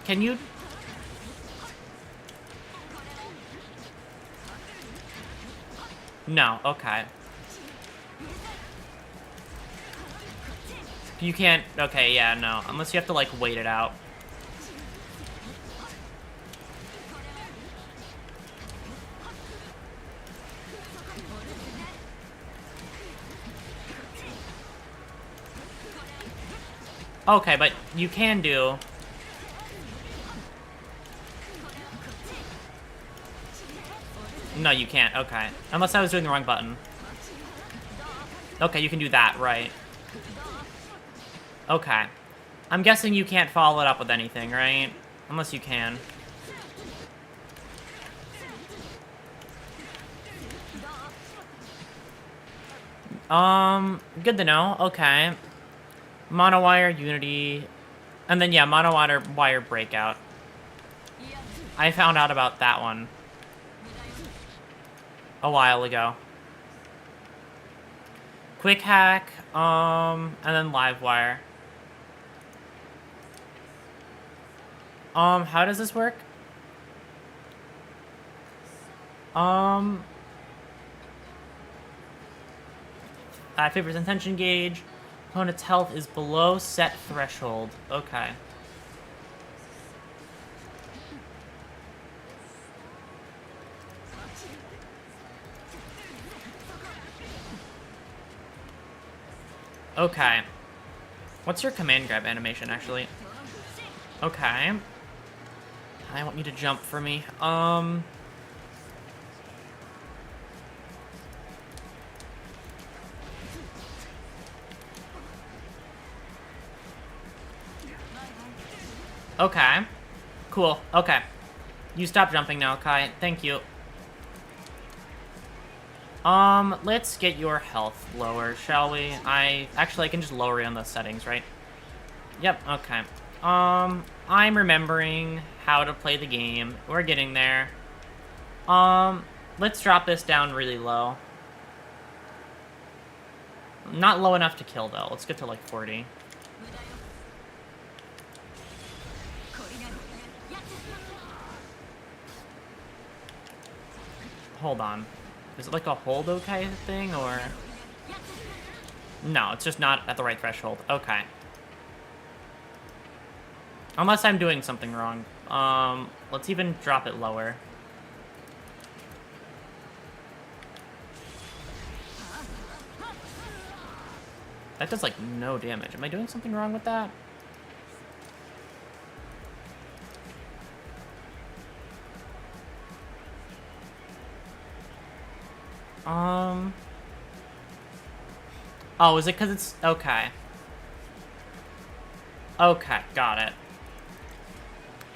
Can you... No, okay. You can't... Okay, yeah, no. Unless you have to, like, wait it out. Okay, but you can do... No, you can't. Okay. Unless I was doing the wrong button. Okay, you can do that, right. Okay. I'm guessing you can't follow it up with anything, right? Unless you can. Good to know. Okay. Monowire, Unity, and then, yeah, monowire Breakout. I found out about that one a while ago. Quick Hack, and then Livewire. How does this work? Favors intention gauge. Opponent's health is below set threshold. Okay. Okay. What's your command grab animation, actually? Okay. I want you to jump for me. Okay. Cool. Okay. You stop jumping now, Kai. Thank you. Let's get your health lower, shall we? Actually, I can just lower you on the settings, right? Yep, okay. I'm remembering how to play the game. We're getting there. Let's drop this down really low. Not low enough to kill, though. Let's get to, like, 40. Hold on. Is it like a hold okay thing, or...? No, it's just not at the right threshold. Okay. Unless I'm doing something wrong. Let's even drop it lower. That does, like, no damage. Am I doing something wrong with that? Oh, is it because it's... Okay. Okay, got it.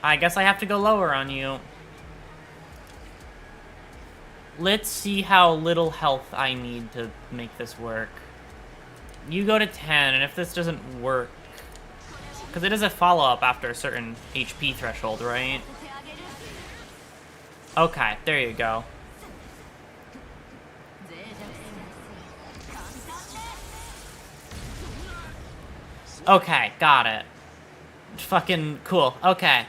I guess I have to go lower on you. Let's see how little health I need to make this work. You go to 10, and if this doesn't work... Because it is a follow-up after a certain HP threshold, right? Okay, there you go. Okay, got it. Fucking cool. Okay.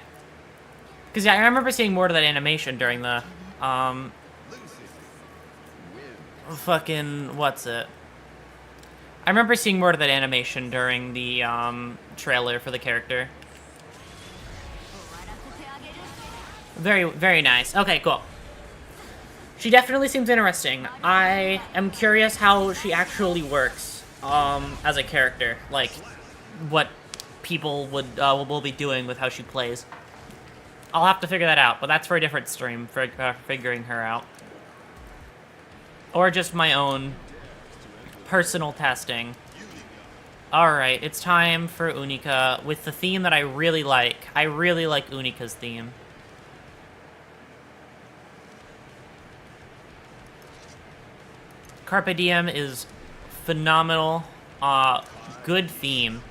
Because, yeah, I remember seeing more to that animation during the, fucking, what's it? I remember seeing more to that animation during the, trailer for the character. Very, very nice. Okay, cool. She definitely seems interesting. I am curious how she actually works, as a character. Like, what people will be doing with how she plays. I'll have to figure that out, but that's for a different stream, for figuring her out. Or just my own personal testing. Alright, it's time for Unica with the theme that I really like. I really like Unica's theme. Carpe Diem is phenomenal. Good theme.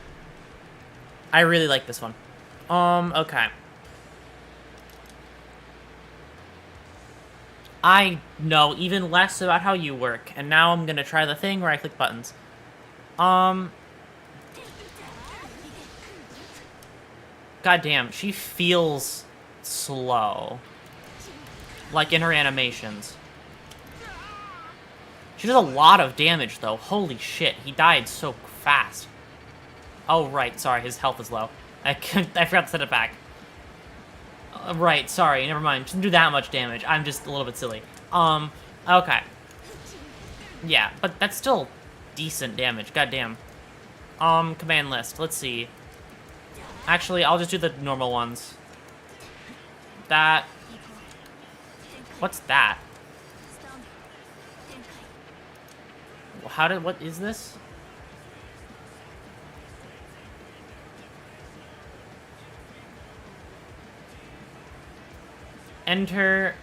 I really like this one. Okay. I know even less about how you work, and now I'm gonna try the thing where I click buttons. Goddamn, she feels slow. Like in her animations. She does a lot of damage, though. Holy shit, he died so fast. Oh, right, sorry, his health is low. I forgot to set it back. Right, sorry, never mind. She doesn't do that much damage. I'm just a little bit silly. Okay. Yeah, but that's still decent damage, goddamn. Command list, let's see. Actually, I'll just do the normal ones. That... What's that? What is this? Enter...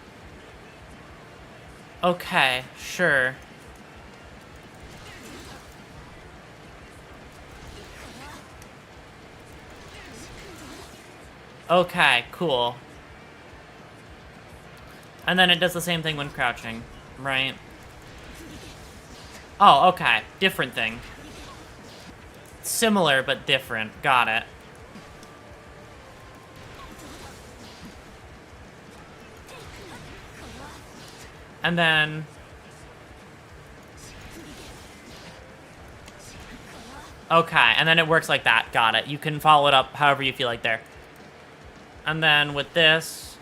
Okay, sure. Okay, cool. And then it does the same thing when crouching, right? Oh, okay. Different thing. Similar, but different. Got it. And then... Okay, and then it works like that. Got it. You can follow it up however you feel like there. And then with this...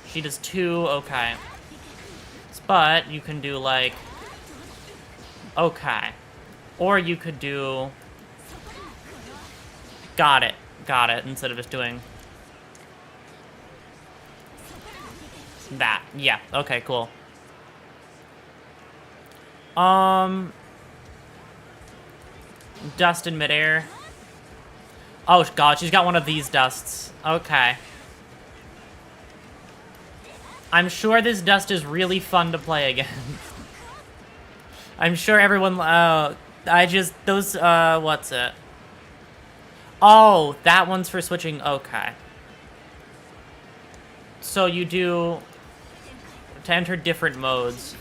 She does 2, okay. But you can do, like... Okay. Or you could do... Got it, instead of just doing... That. Yeah, okay, cool. Dust in midair. Oh, God, she's got one of these dusts. Okay. I'm sure this dust is really fun to play again. I'm sure everyone... what's it? Oh, that one's for switching... Okay. So you do... To enter different modes.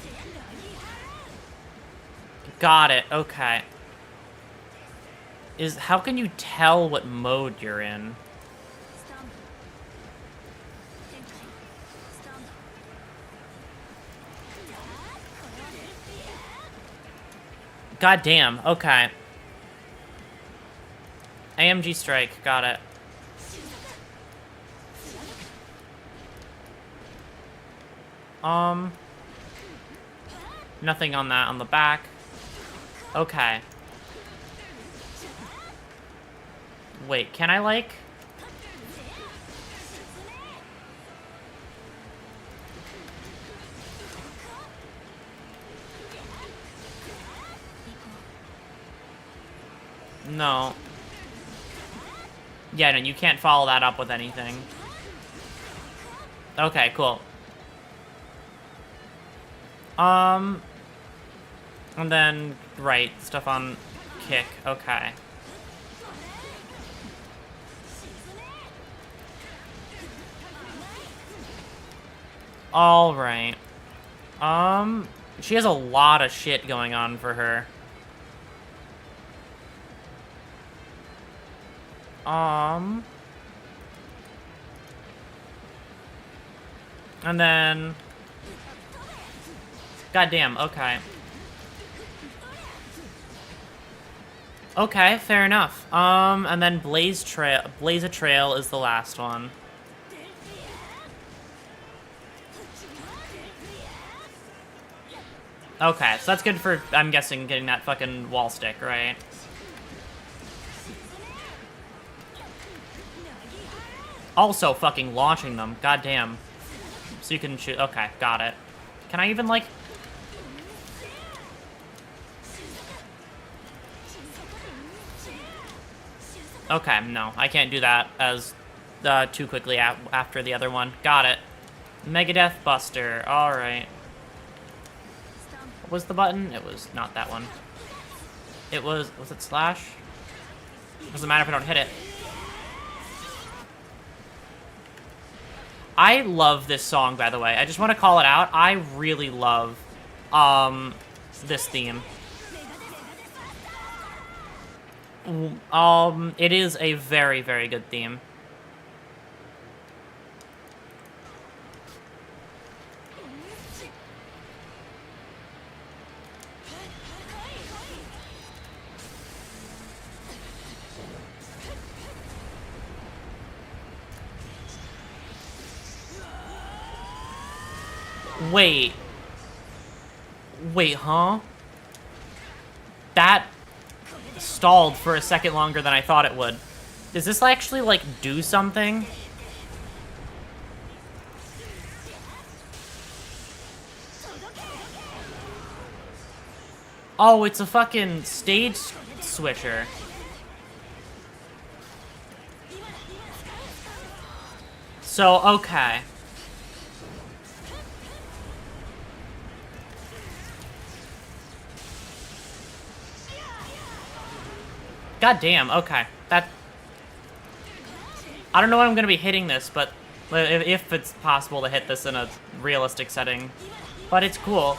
Got it, okay. How can you tell what mode you're in? God damn, okay. AMG strike, got it. Nothing on that on the back. Okay. Wait, can I, like... No. Yeah, no, you can't follow that up with anything. Okay, cool. And then, right, stuff on kick, okay. Alright. She has a lot of shit going on for her. And then... Goddamn, okay. Okay, fair enough. And then Blaze a Trail is the last one. Okay, so that's good for, I'm guessing, getting that fucking wall stick, right? Also fucking launching them, goddamn. So you can shoot, okay, got it. Can I even, like... Okay, no, I can't do that as too quickly after the other one. Got it. Megadeth Buster, alright. What was the button? It was not that one. It was it slash? Doesn't matter if I don't hit it. I love this song, by the way. I just want to call it out. I really love this theme. It is a very, very good theme. Wait, huh? That stalled for a second longer than I thought it would. Does this actually, like, do something? Oh, it's a fucking stage switcher. So, okay. God damn, okay. That... I don't know when I'm gonna be hitting this, but if it's possible to hit this in a realistic setting. But it's cool.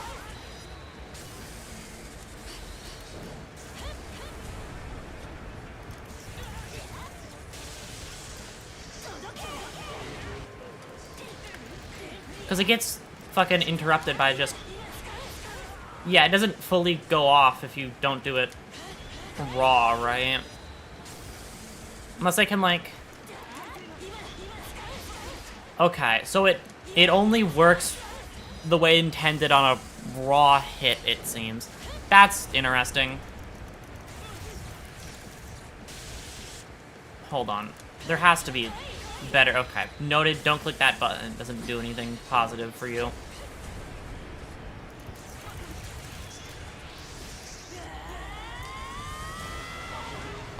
Because it gets fucking interrupted by just... Yeah, it doesn't fully go off if you don't do it raw, right? Unless I can, like... Okay, so it only works the way intended on a raw hit, it seems. That's interesting. Hold on. There has to be better. Okay. Noted, don't click that button. It doesn't do anything positive for you.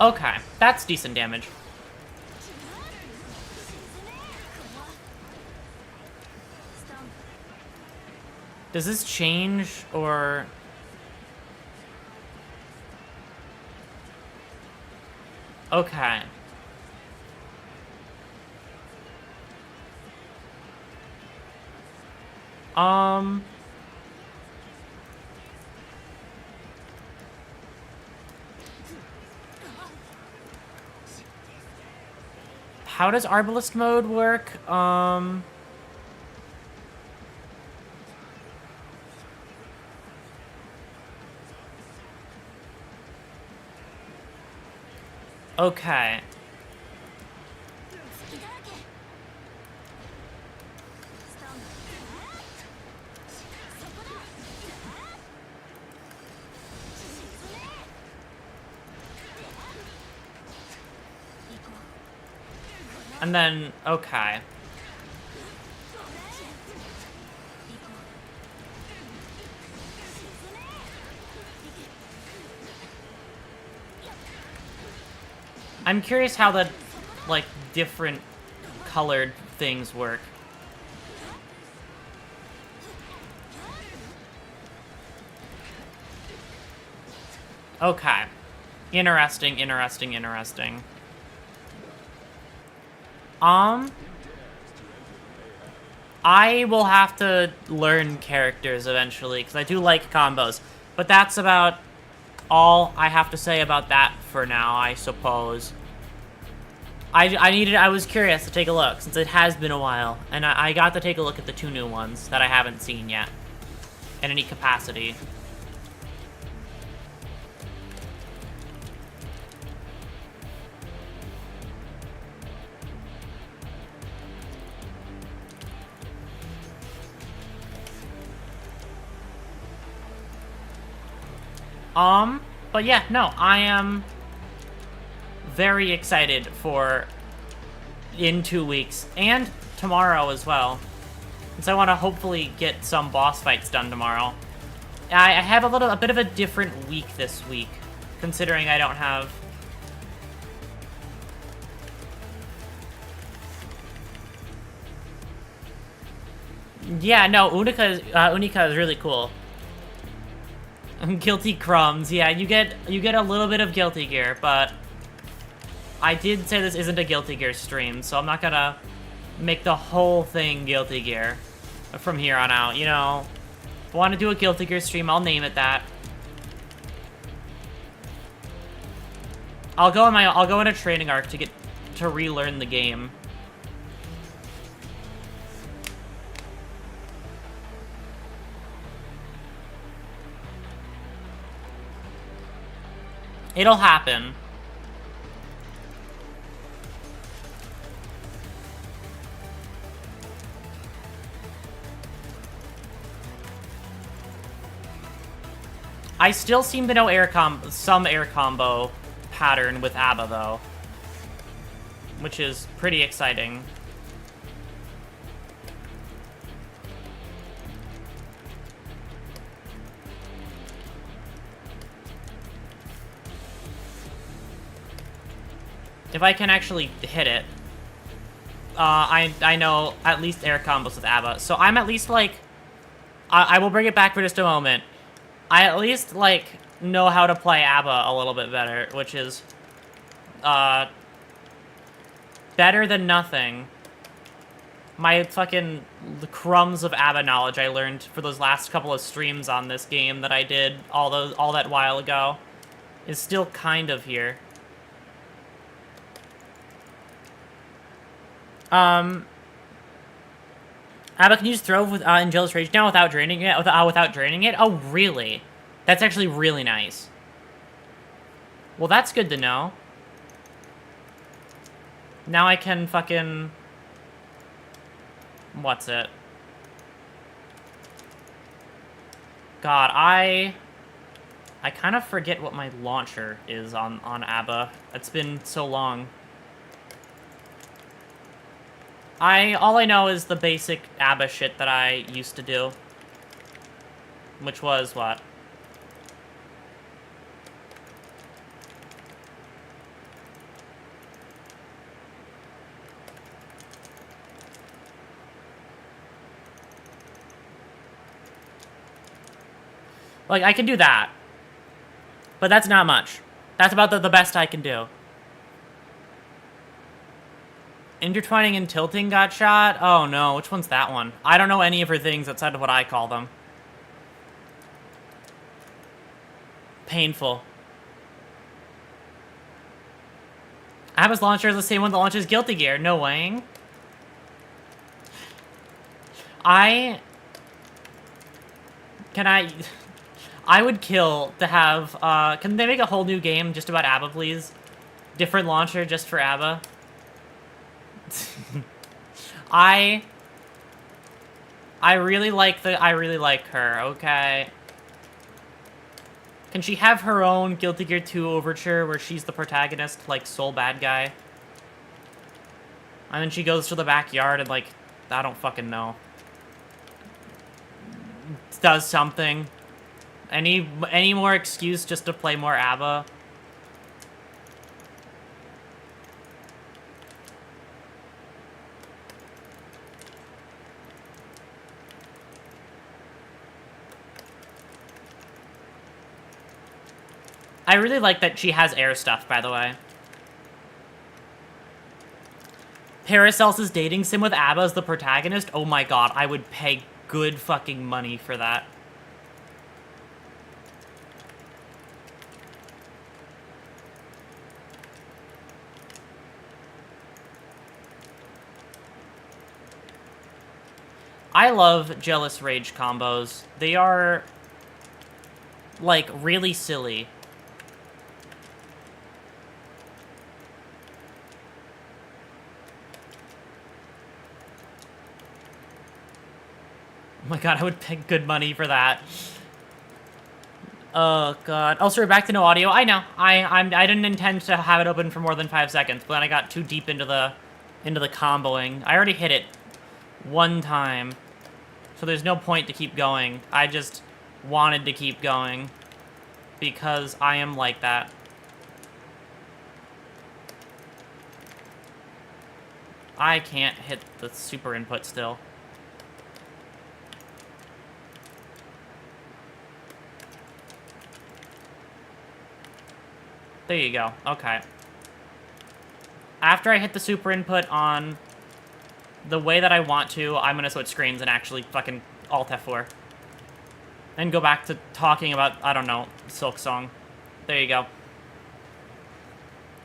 Okay, that's decent damage. Does this change, or... Okay. How does Arbalist mode work? Okay. And then, okay. I'm curious how the, like, different colored things work. Okay. Interesting, interesting, interesting. I will have to learn characters eventually, because I do like combos. But that's about all I have to say about that for now, I suppose. I was curious to take a look, since it has been a while, and I got to take a look at the 2 new ones that I haven't seen yet, in any capacity. But yeah, no, I am very excited for in 2 weeks, and tomorrow as well, since I want to hopefully get some boss fights done tomorrow. I have a bit of a different week this week, considering I don't have... Yeah, no, Unica is really cool. Guilty crumbs. Yeah, you get a little bit of Guilty Gear, but I did say this isn't a Guilty Gear stream, so I'm not gonna make the whole thing Guilty Gear from here on out. You know, if I want to do a Guilty Gear stream, I'll name it that. I'll go in a training arc to relearn the game. It'll happen. I still seem to know some air combo pattern with ABBA, though. which is pretty exciting. If I can actually hit it. I know at least air combos with ABBA. So I'm at least, like... I will bring it back for just a moment. I at least, like, know how to play ABBA a little bit better, which is... better than nothing. My fucking crumbs of ABBA knowledge I learned for those last couple of streams on this game that I did all that while ago is still kind of here. ABBA can use throw with in Jealous Rage now without draining it. Without draining it. Oh, really? That's actually really nice. Well, that's good to know. Now I can fucking... What's it? God, I kind of forget what my launcher is on ABBA. It's been so long. All I know is the basic ABBA shit that I used to do. Which was what? Like, I can do that. But that's not much. That's about the best I can do. Intertwining and tilting got shot? Oh no, which one's that one? I don't know any of her things outside of what I call them. Painful. ABBA's launcher is the same one that launches Guilty Gear. No way. I would kill to have, can they make a whole new game just about ABBA, please? Different launcher just for ABBA? I really like her, okay? Can she have her own Guilty Gear 2 overture where she's the protagonist, like, sole bad guy? And then she goes to the backyard and, like, I don't fucking know. Does something. Any more excuse just to play more ABBA? I really like that she has air stuff, by the way. Paracelsus' dating sim with ABBA as the protagonist? Oh my god, I would pay good fucking money for that. I love Jealous Rage combos. They are, like, really silly. Oh my god, I would pay good money for that. Oh god. Also, we're back to no audio. I know. I didn't intend to have it open for more than 5 seconds, but then I got too deep into the comboing. I already hit it one time, so there's no point to keep going. I just wanted to keep going because I am like that. I can't hit the super input still. There you go. Okay. After I hit the super input on the way that I want to, I'm gonna switch screens and actually fucking Alt F4. And go back to talking about, I don't know, Silksong. There you go.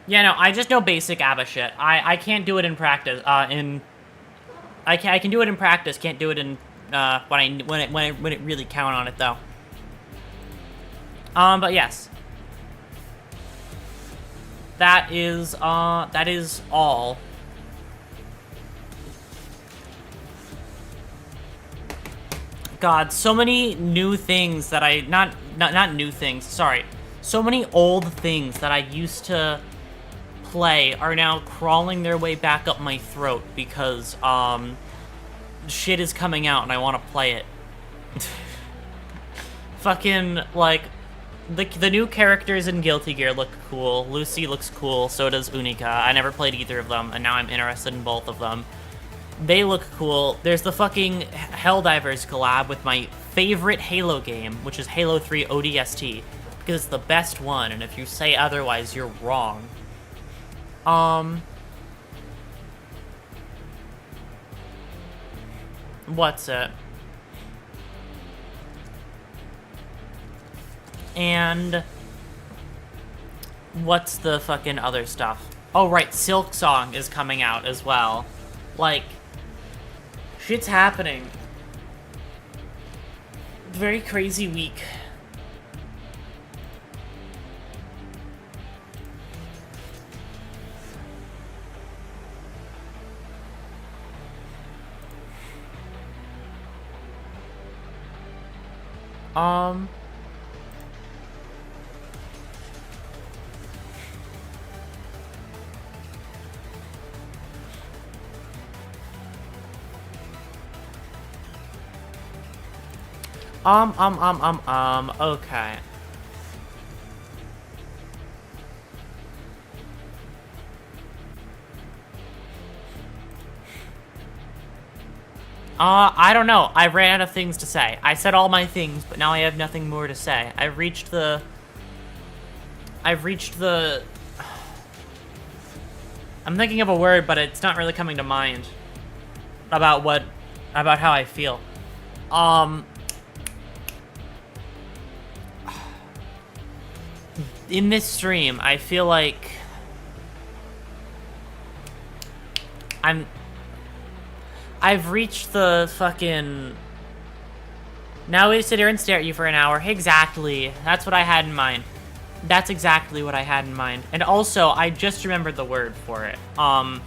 Yeah, no, I just know basic ABBA shit. I can't do it in practice. I can do it in practice. Can't do it in when it really count on it though. But yes. That is all. God, so many new things that I not new things, sorry. So many old things that I used to play are now crawling their way back up my throat because, shit is coming out and I want to play it. Fucking, like, the new characters in Guilty Gear look cool. Lucy looks cool, so does Unica. I never played either of them, and now I'm interested in both of them. They look cool. There's the fucking Helldivers collab with my favorite Halo game, which is Halo 3 ODST, because it's the best one, and if you say otherwise, you're wrong. What's it? And what's the fucking other stuff? Oh, right, Silksong is coming out as well. Like, shit's happening. Very crazy week. Okay. I don't know. I ran out of things to say. I said all my things, but now I have nothing more to say. I've reached the... I'm thinking of a word, but it's not really coming to mind. About how I feel. In this stream, I feel like I've reached the fucking... Now we sit here and stare at you for an hour. Exactly. That's what I had in mind. That's exactly what I had in mind. And also, I just remembered the word for it. I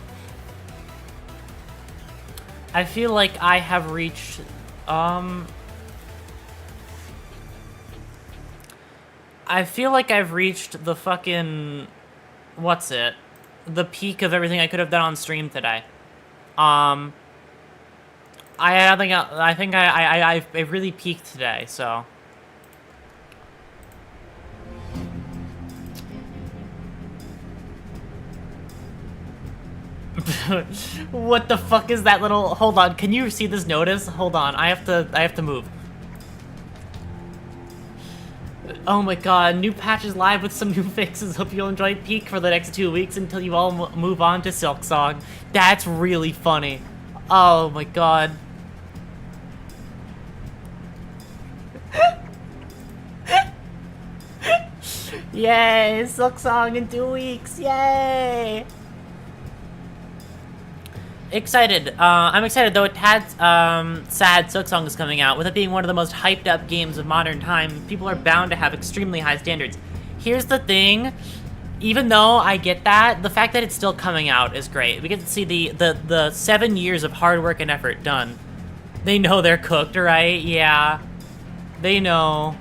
feel like I have reached... I feel like I've reached the fucking... What's it? The peak of everything I could have done on stream today. I think I really peaked today, so... What the fuck is that little... Hold on, can you see this notice? Hold on, I have to move. Oh my god, new patch is live with some new fixes. Hope you'll enjoy Peak for the next 2 weeks until you all move on to Silksong. That's really funny. Oh my god. Yay, Silksong in 2 weeks, yay! Excited. I'm excited, though it had, sad Silksong is coming out. With it being one of the most hyped up games of modern time, people are bound to have extremely high standards. Here's the thing, even though I get that, the fact that it's still coming out is great. We get to see the 7 years of hard work and effort done. They know they're cooked, right? Yeah. They know.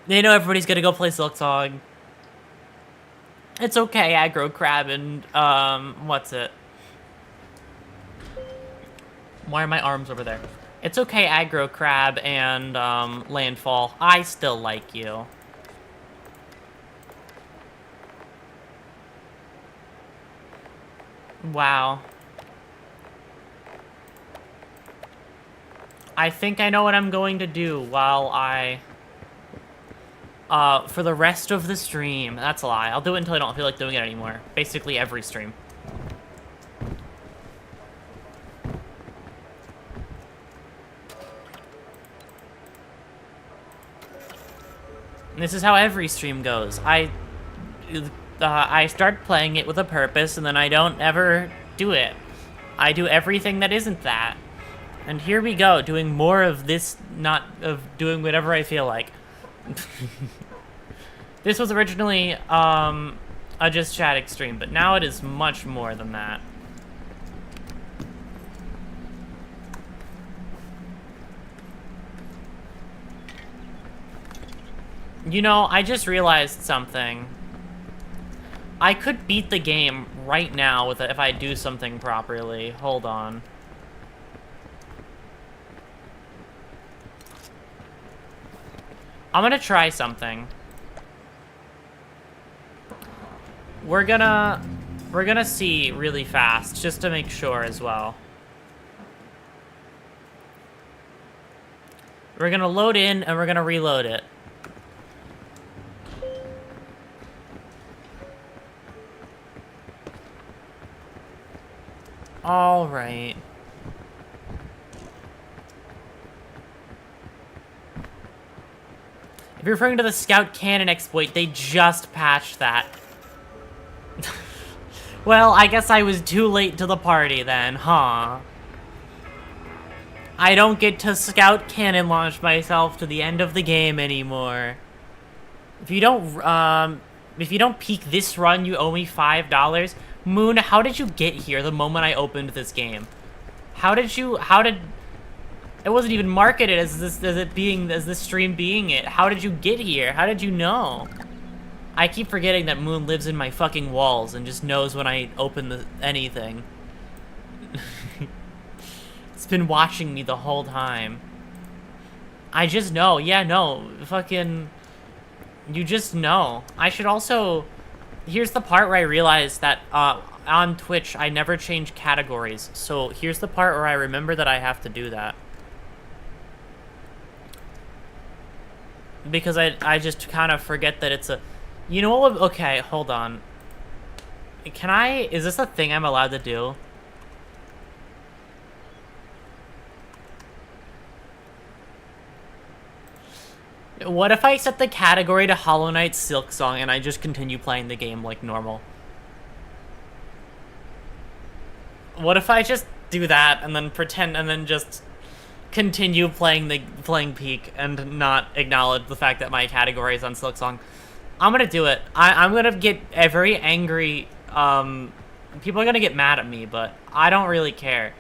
They know everybody's gonna go play Silksong. It's okay, Aggro Crab and, what's it? Why are my arms over there? It's okay, Aggro Crab and, Landfall. I still like you. Wow. I think I know what I'm going to do while I... for the rest of the stream. That's a lie. I'll do it until I don't feel like doing it anymore. Basically every stream. And this is how every stream goes. I start playing it with a purpose, and then I don't ever do it. I do everything that isn't that. And here we go, doing more of this, not of doing whatever I feel like. This was originally a just chatting stream, but now it is much more than that. You know, I just realized something. I could beat the game right now with it if I do something properly. Hold on. I'm gonna try something. We're gonna see really fast, just to make sure as well. We're gonna load in, and we're gonna reload it. All right. If you're referring to the Scout Cannon exploit, they just patched that. Well, I guess I was too late to the party then, huh? I don't get to Scout Cannon launch myself to the end of the game anymore. If you don't peak this run, you owe me $5. Moon, how did you get here the moment I opened this game? It wasn't even marketed as this stream being it. How did you get here? How did you know? I keep forgetting that Moon lives in my fucking walls and just knows when I open anything. It's been watching me the whole time. I just know. Yeah, no. Fucking... You just know. I should also... Here's the part where I realized that on Twitch, I never change categories. So here's the part where I remember that I have to do that. Because I just kind of forget that it's a... You know what? Okay, hold on. Can I... Is this a thing I'm allowed to do? What if I set the category to Hollow Knight Silksong and I just continue playing the game like normal? What if I just do that and then pretend and then just continue playing Peak and not acknowledge the fact that my category is on Silksong? I'm gonna do it. I'm gonna get very angry. People are gonna get mad at me, but I don't really care.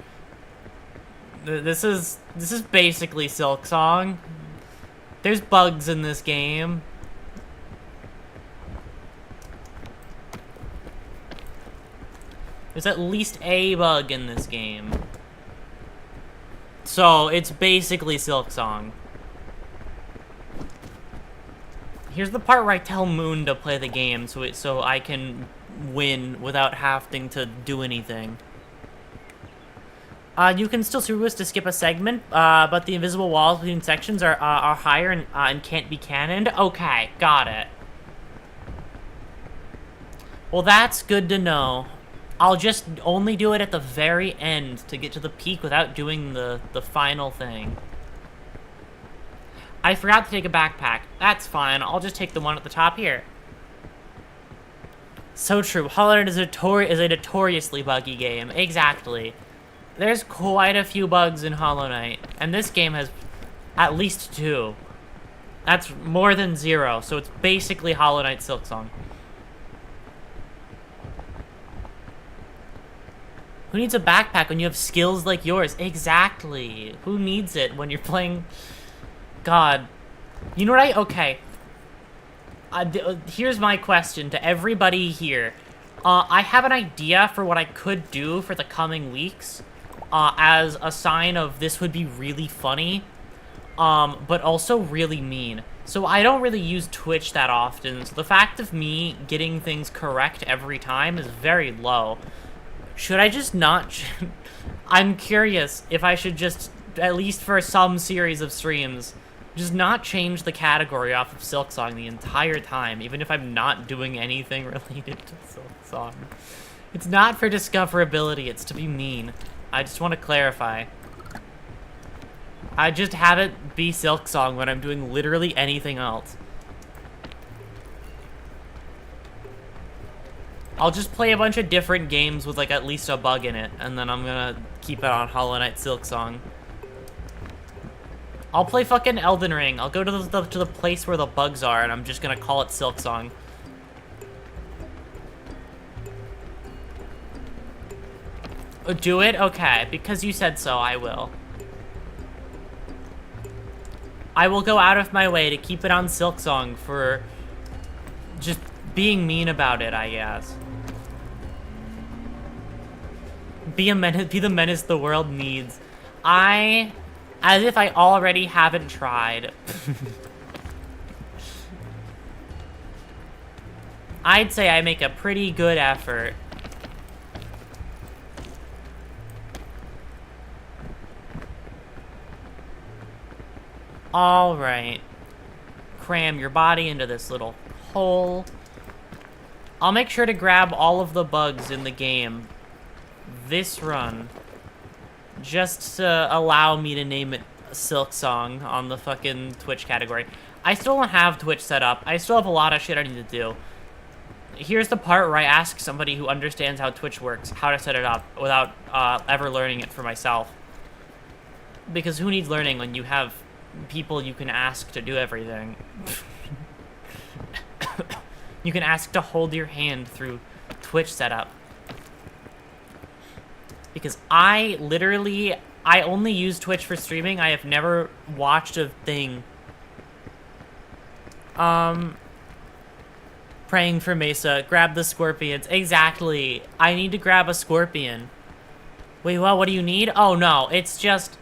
This is basically Silksong. There's bugs in this game. There's at least a bug in this game. So, it's basically Silksong. Here's the part where I tell Moon to play the game so I can win without having to do anything. You can still Suriv to skip a segment, but the invisible walls between sections are higher and can't be cannoned. Okay, got it. Well, that's good to know. I'll just only do it at the very end to get to the peak without doing the final thing. I forgot to take a backpack. That's fine. I'll just take the one at the top here. So true. Hollow Knight is a notoriously buggy game. Exactly. There's quite a few bugs in Hollow Knight, and this game has at least 2. That's more than 0, so it's basically Hollow Knight Silksong. Who needs a backpack when you have skills like yours? Exactly. Who needs it when you're playing... God. You know what Okay. Here's my question to everybody here. I have an idea for what I could do for the coming weeks. As a sign of this would be really funny, but also really mean. So I don't really use Twitch that often, so the fact of me getting things correct every time is very low. Should I just not... I'm curious if I should just, at least for some series of streams, just not change the category off of Silksong the entire time, even if I'm not doing anything related to Silksong. It's not for discoverability, it's to be mean. I just want to clarify. I just have it be Silksong when I'm doing literally anything else. I'll just play a bunch of different games with like at least a bug in it, and then I'm gonna keep it on Hollow Knight Silksong. I'll play fucking Elden Ring. I'll go to the place where the bugs are, and I'm just gonna call it Silksong. Do it? Okay, because you said so, I will. I will go out of my way to keep it on Silksong for just being mean about it, I guess. Be a menace, be the menace the world needs. As if I already haven't tried. I'd say I make a pretty good effort. Alright. Cram your body into this little hole. I'll make sure to grab all of the bugs in the game this run, just to allow me to name it Silksong on the fucking Twitch category. I still don't have Twitch set up. I still have a lot of shit I need to do. Here's the part where I ask somebody who understands how Twitch works how to set it up without ever learning it for myself. Because who needs learning when you have people you can ask to do everything? You can ask to hold your hand through Twitch setup. Because I only use Twitch for streaming. I have never watched a thing. Praying for Mesa. Grab the scorpions. Exactly. I need to grab a scorpion. Wait, what do you need? Oh, no. It's just...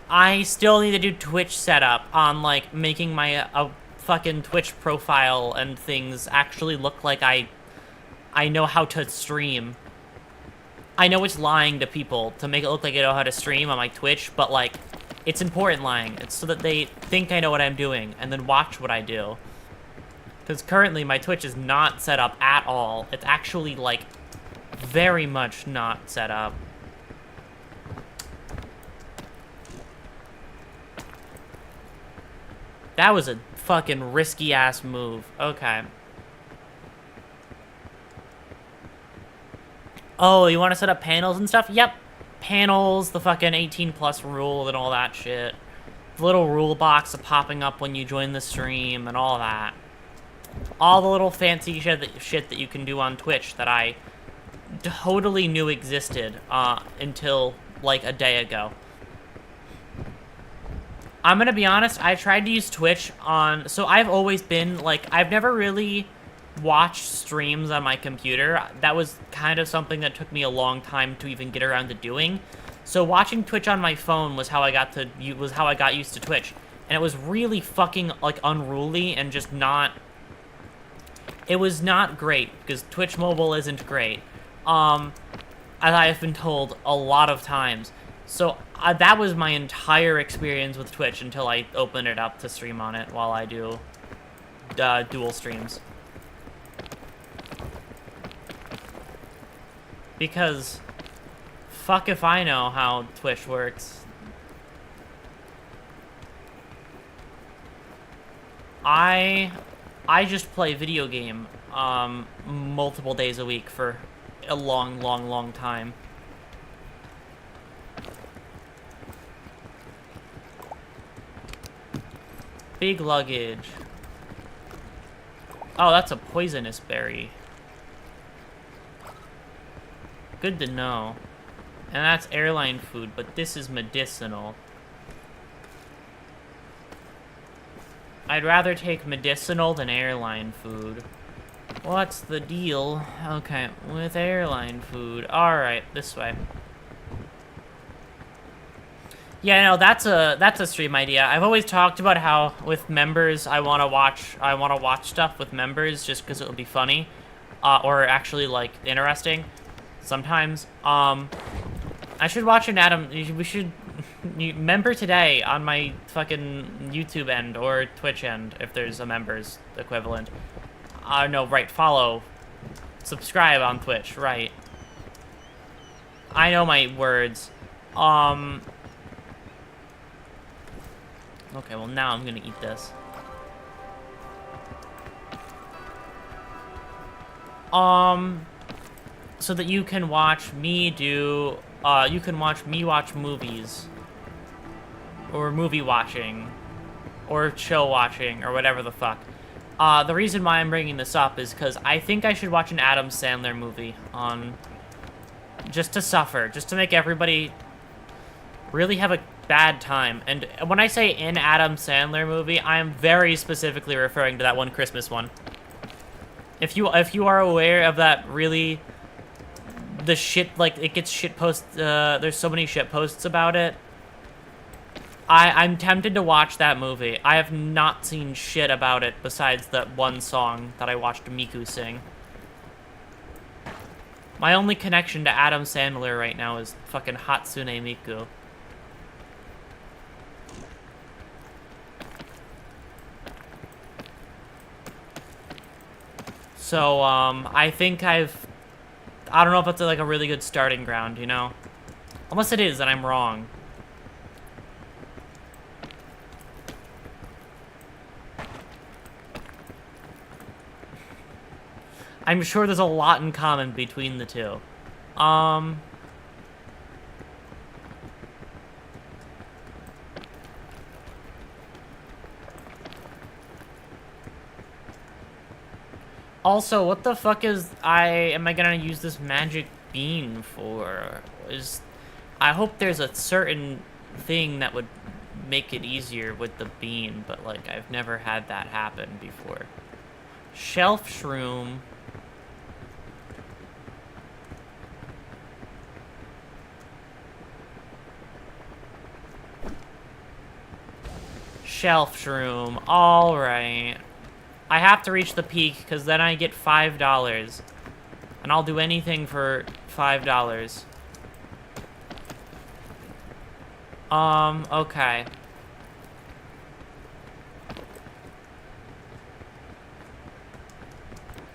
I still need to do Twitch setup on, like, making my a fucking Twitch profile and things actually look like I know how to stream. I know it's lying to people to make it look like I know how to stream on my Twitch, but, like, it's important lying. It's so that they think I know what I'm doing and then watch what I do. Because currently my Twitch is not set up at all. It's actually, like, very much not set up. That was a fucking risky-ass move. Okay. Oh, you want to set up panels and stuff? Yep. Panels, the fucking 18+ rule and all that shit. The little rule box popping up when you join the stream and all that. All the little fancy shit that you can do on Twitch that I totally knew existed until, like, a day ago. I'm gonna be honest, I tried to use Twitch on... So I've always been, like, I've never really watched streams on my computer. That was kind of something that took me a long time to even get around to doing. So watching Twitch on my phone was how I got used to Twitch. And it was really fucking, like, unruly and just not... It was not great, because Twitch mobile isn't great. As I have been told a lot of times. So that was my entire experience with Twitch until I open it up to stream on it while I do dual streams. Because fuck if I know how Twitch works. I just play video game multiple days a week for a long time. Big luggage. Oh, that's a poisonous berry. Good to know. And that's airline food, but this is medicinal. I'd rather take medicinal than airline food. What's the deal? Okay, with airline food. Alright, this way. Yeah, no, that's a stream idea. I've always talked about how with members I want to watch stuff with members just because it would be funny, or actually like interesting. Sometimes, I should watch an Adam. We should member today on my fucking YouTube end or Twitch end if there's a members equivalent. No, right. Follow, subscribe on Twitch. Right. I know my words. Okay, well now I'm gonna eat this. So that you can watch me do, you can watch me watch movies. Or movie watching. Or show watching, or whatever the fuck. The reason why I'm bringing this up is because I think I should watch an Adam Sandler movie just to suffer, just to make everybody really have a bad time. And when I say an Adam Sandler movie, I am very specifically referring to that one Christmas one. If you are aware of that really, the shit, like, it gets shit posts, there's so many shit posts about it. I'm tempted to watch that movie. I have not seen shit about it besides that one song that I watched Miku sing. My only connection to Adam Sandler right now is fucking Hatsune Miku. So, I think I don't know if it's like a really good starting ground, you know? Unless it is, and I'm wrong. I'm sure there's a lot in common between the two. Also, what the fuck am I gonna use this magic bean for? I hope there's a certain thing that would make it easier with the bean, but like, I've never had that happen before. Shelf shroom. Shelf shroom, alright. I have to reach the peak, because then I get $5. And I'll do anything for $5. Okay.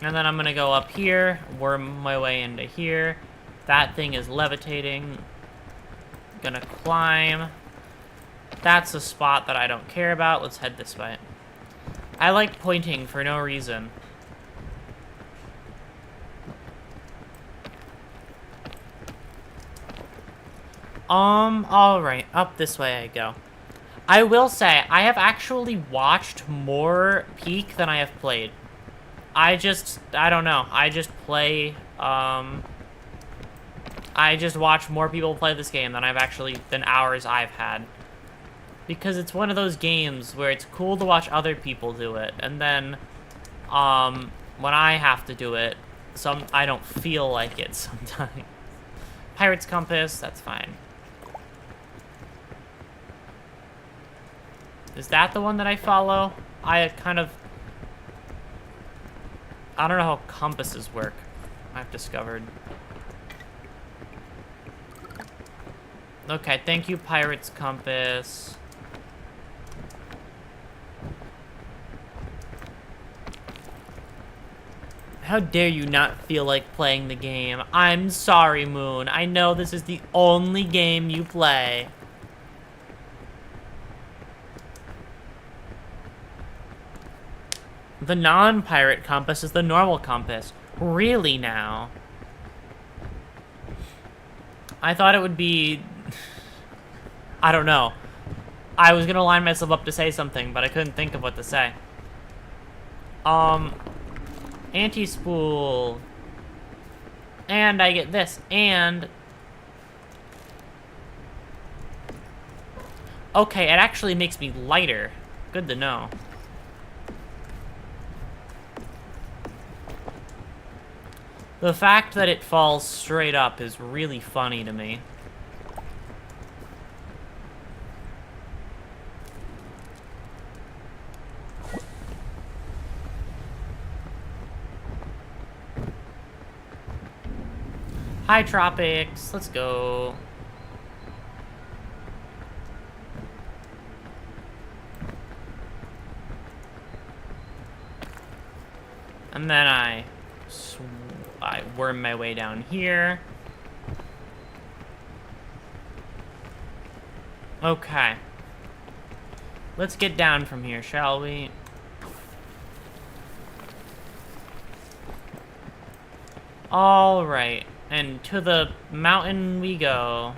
And then I'm gonna go up here, worm my way into here. That thing is levitating. Gonna climb. That's a spot that I don't care about. Let's head this way. I like pointing for no reason. Alright, up this way I go. I will say, I have actually watched more Peak than I have played. I don't know, I just play, I just watch more people play this game than hours I've had. Because it's one of those games where it's cool to watch other people do it, and then, when I have to do it, I don't feel like it sometimes. Pirate's Compass, that's fine. Is that the one that I follow? I don't know how compasses work, I've discovered. Okay, thank you, Pirate's Compass. How dare you not feel like playing the game? I'm sorry, Moon. I know this is the only game you play. The non-pirate compass is the normal compass. Really now? I thought it would be... I don't know. I was gonna line myself up to say something, but I couldn't think of what to say. Anti-spool. And I get this, and... Okay, it actually makes me lighter. Good to know. The fact that it falls straight up is really funny to me. Hi, Tropics. Let's go. And then I worm my way down here. Okay. Let's get down from here, shall we? All right. And to the mountain we go.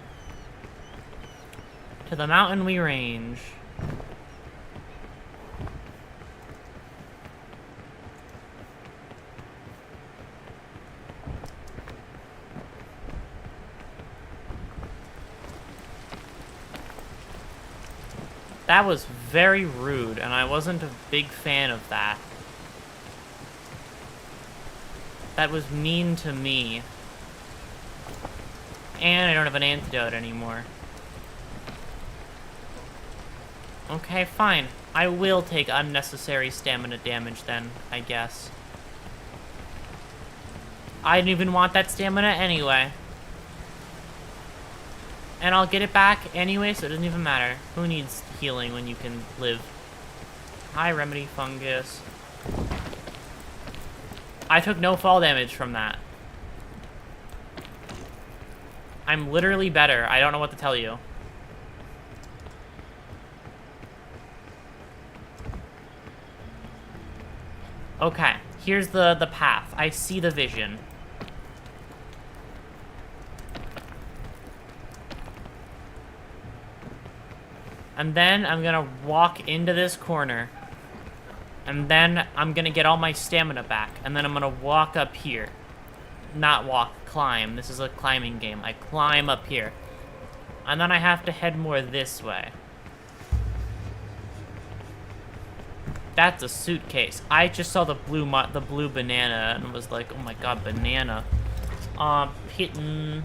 To the mountain we range. That was very rude, and I wasn't a big fan of that. That was mean to me. And I don't have an antidote anymore. Okay, fine. I will take unnecessary stamina damage then, I guess. I didn't even want that stamina anyway. And I'll get it back anyway, so it doesn't even matter. Who needs healing when you can live? Hi, Remedy Fungus. I took no fall damage from that. I'm literally better. I don't know what to tell you. Okay, here's the path. I see the vision. And then I'm gonna walk into this corner. And then I'm gonna get all my stamina back. And then I'm gonna walk up here. Not walk, climb. This is a climbing game. I climb up here. And then I have to head more this way. That's a suitcase. I just saw the blue banana and was like, oh my god, banana. Piton.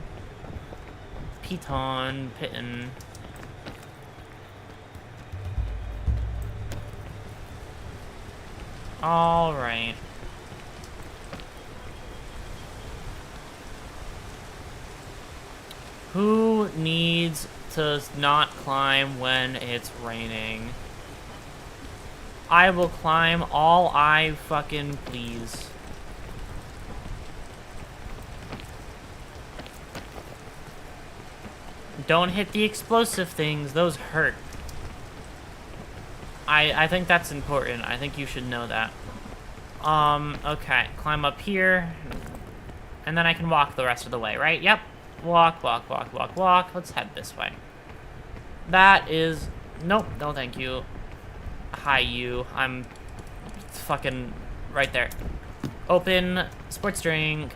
Alright. Who needs to not climb when it's raining? I will climb all I fucking please. Don't hit the explosive things, those hurt. I think that's important. I think you should know that. Okay, climb up here. And then I can walk the rest of the way, right? Yep. Walk. Let's head this way. That is... Nope, no thank you. Hi, you. I'm fucking right there. Open. Sports drink.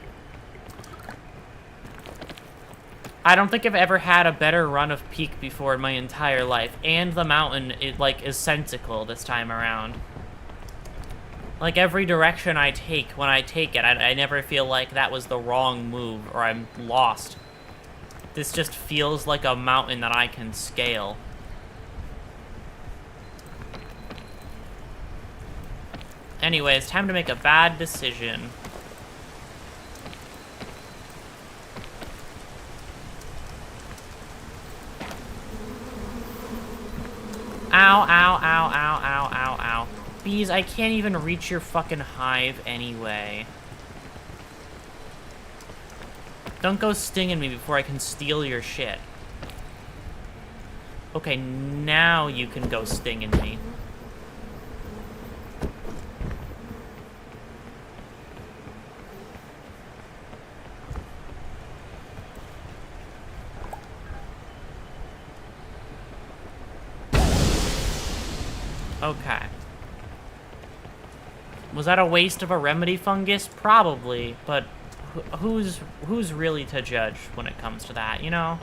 I don't think I've ever had a better run of Peak before in my entire life. And the mountain, is sensical this time around. Like, every direction I take, when I take it, I never feel like that was the wrong move, or I'm lost. This just feels like a mountain that I can scale. Anyway, it's time to make a bad decision. Ow. Bees, I can't even reach your fucking hive anyway. Don't go stinging me before I can steal your shit. Okay, now you can go stinging me. Okay. Was that a waste of a remedy fungus? Probably, but who's really to judge when it comes to that, you know?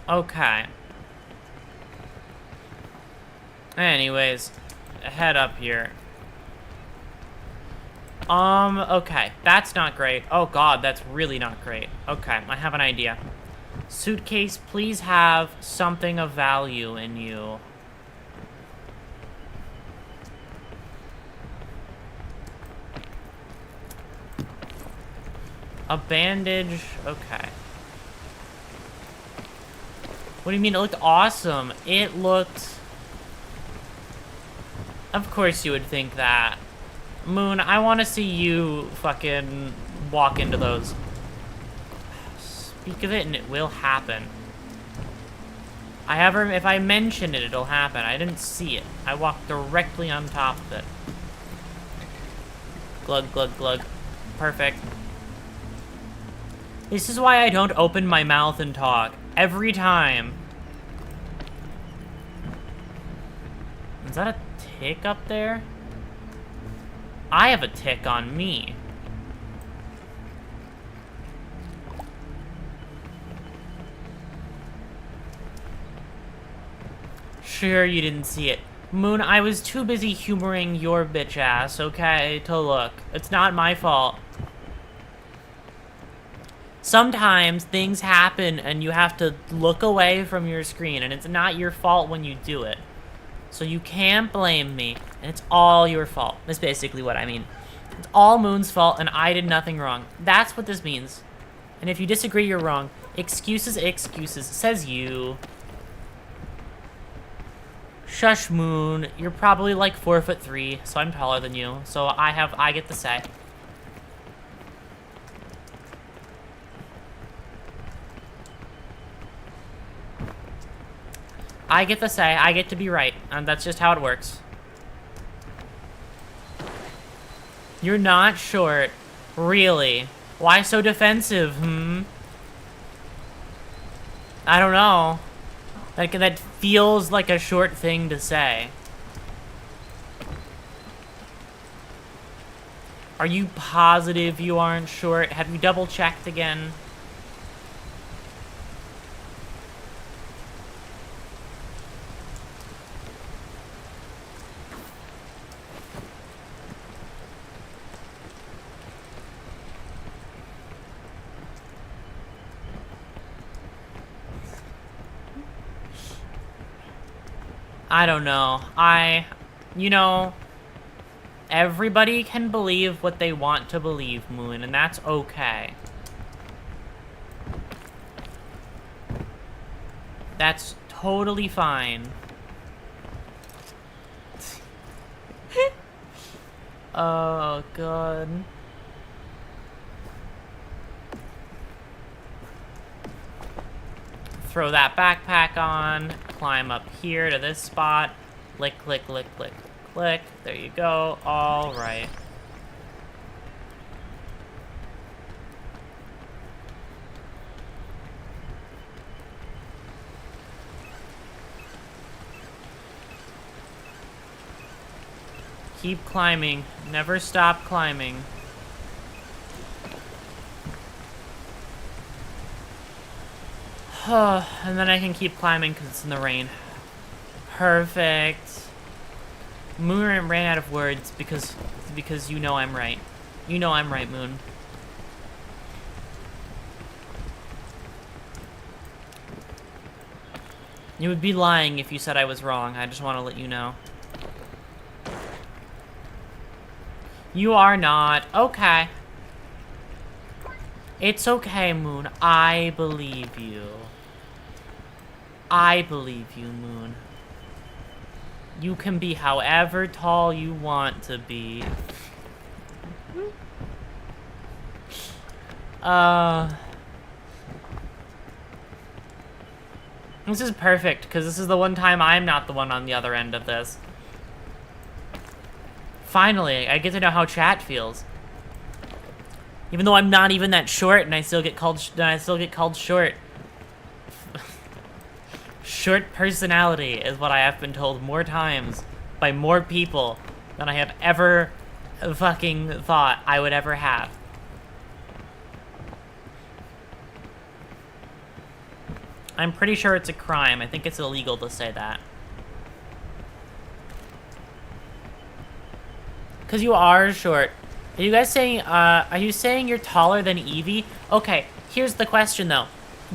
Okay. Anyways, head up here. Okay. That's not great. Oh god, that's really not great. Okay, I have an idea. Suitcase, please have something of value in you. A bandage, okay. What do you mean? It looked awesome. It looked... Of course you would think that. Moon, I want to see you fucking walk into those. Speak of it and it will happen. If I mention it, it'll happen. I didn't see it. I walked directly on top of it. Glug, glug, glug. Perfect. This is why I don't open my mouth and talk. Every time. Is that a tick up there? I have a tick on me. Sure, you didn't see it. Moon, I was too busy humoring your bitch ass, okay, to look. It's not my fault. Sometimes things happen and you have to look away from your screen, and it's not your fault when you do it. So you can't blame me, and it's all your fault. That's basically what I mean. It's all Moon's fault, and I did nothing wrong. That's what this means. And if you disagree, you're wrong. Excuses, excuses, says you. Shush, Moon. You're probably like 4'3", so I'm taller than you. So I get the say. I get the say. I get to be right, and that's just how it works. You're not short. Really? Why so defensive, I don't know. That feels like a short thing to say. Are you positive you aren't short? Have you double-checked again? I don't know. You know, everybody can believe what they want to believe, Moon, and that's okay. That's totally fine. Oh, God. Throw that backpack on, climb up here to this spot, click, click, click, click, click, there you go, all right. Keep climbing, never stop climbing. And then I can keep climbing because it's in the rain. Perfect. Moon ran out of words because you know I'm right. You know I'm right, Moon. You would be lying if you said I was wrong. I just want to let you know. You are not. Okay. It's okay, Moon. I believe you. I believe you, Moon. You can be however tall you want to be. This is perfect, because this is the one time I'm not the one on the other end of this. Finally, I get to know how chat feels. Even though I'm not even that short, and I still get called short. Short personality is what I have been told more times by more people than I have ever fucking thought I would ever have. I'm pretty sure it's a crime. I think it's illegal to say that. Because you are short. Are you guys saying, are you saying you're taller than Evie? Okay, here's the question though.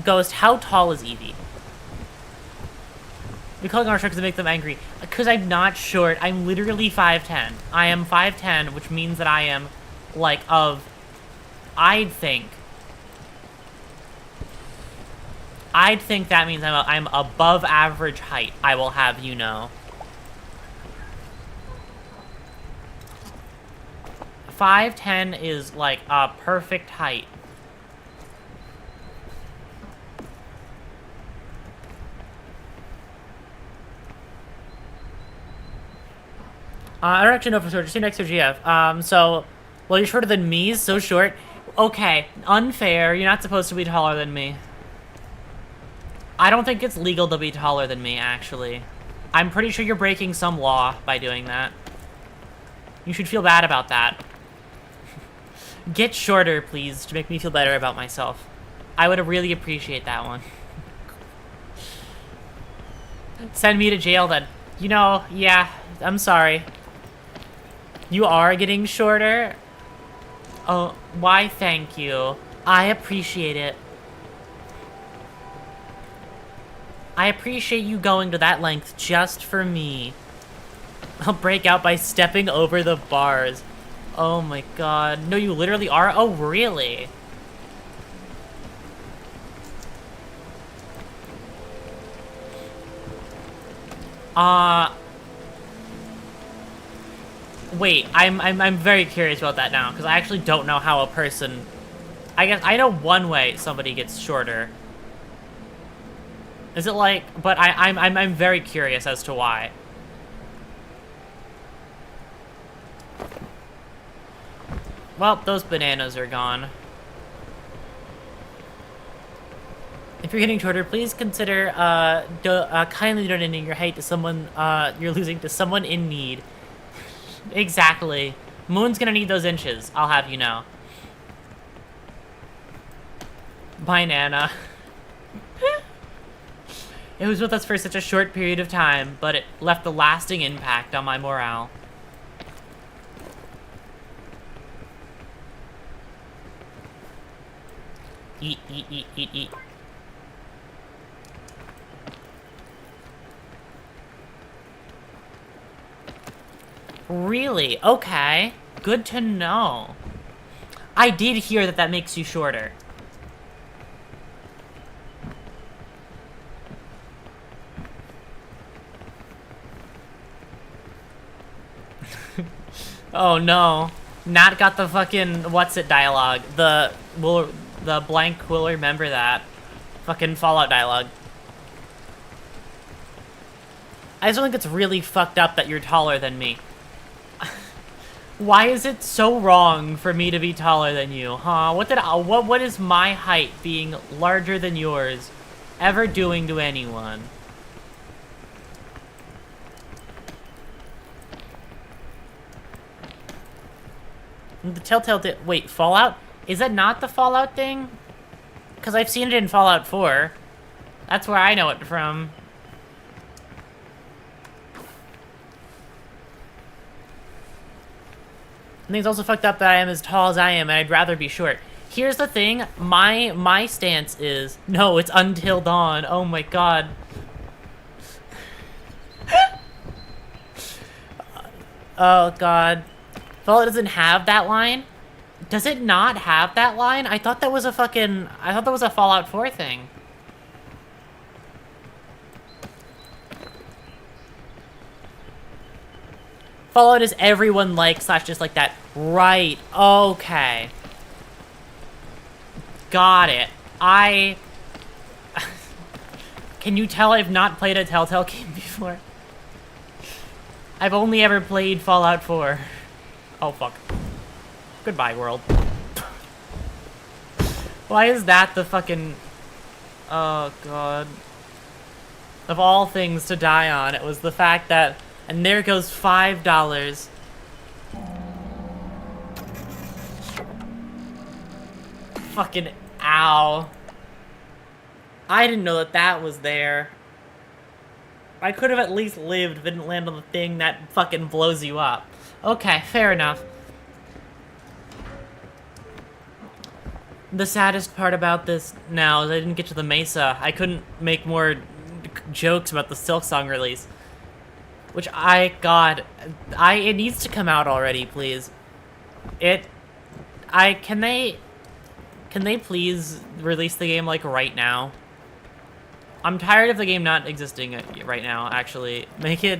Ghost, how tall is Evie? We call it short because it makes them angry. Because I'm not short. I'm literally 5'10". I am 5'10", which means that I am, like, I'd think that means I'm above average height, I will have you know. 5'10" is, like, a perfect height. I don't actually know for sure. Just see next to GF. So, well, you're shorter than me, so short. Okay, unfair. You're not supposed to be taller than me. I don't think it's legal to be taller than me, actually. I'm pretty sure you're breaking some law by doing that. You should feel bad about that. Get shorter, please, to make me feel better about myself. I would really appreciate that one. Send me to jail then. You know, yeah, I'm sorry. You are getting shorter? Oh, why thank you. I appreciate it. I appreciate you going to that length just for me. I'll break out by stepping over the bars. Oh my god. No, you literally are? Oh, really? Wait, I'm very curious about that now, because I actually don't know how a person... I guess I know one way somebody gets shorter. Is it like... But I'm very curious as to why. Well, those bananas are gone. If you're getting shorter, please consider kindly donating your height to someone you're losing to someone in need. Exactly. Moon's gonna need those inches, I'll have you know. Bye, Nana. It was with us for such a short period of time, but it left a lasting impact on my morale. Eat, eat, eat, eat, eat. Really? Okay. Good to know. I did hear that that makes you shorter. Oh no. Nat got the fucking what's it dialogue. The blank will remember that. Fucking Fallout dialogue. I just don't think it's really fucked up that you're taller than me. Why is it so wrong for me to be taller than you, huh? What is my height being larger than yours ever doing to anyone? The Telltale wait, Fallout? Is that not the Fallout thing? Because I've seen it in Fallout 4. That's where I know it from. I think it's also fucked up that I am as tall as I am, and I'd rather be short. Here's the thing, my stance is, no, it's Until Dawn. Oh my god. Oh god. Fallout doesn't have that line? Does it not have that line? I thought that was a Fallout 4 thing. Fallout is everyone like / just like that. Right. Okay. Got it. Can you tell I've not played a Telltale game before? I've only ever played Fallout 4. Oh, fuck. Goodbye, world. Why is that the fucking... Oh, God. Of all things to die on, it was the fact that... And there goes $5. Fucking ow. I didn't know that that was there. I could have at least lived if it didn't land on the thing that fucking blows you up. Okay, fair enough. The saddest part about this now is I didn't get to the Mesa. I couldn't make more jokes about the Silksong release. Which God, it needs to come out already, please. Can they please release the game, like, right now? I'm tired of the game not existing right now, actually. Make it...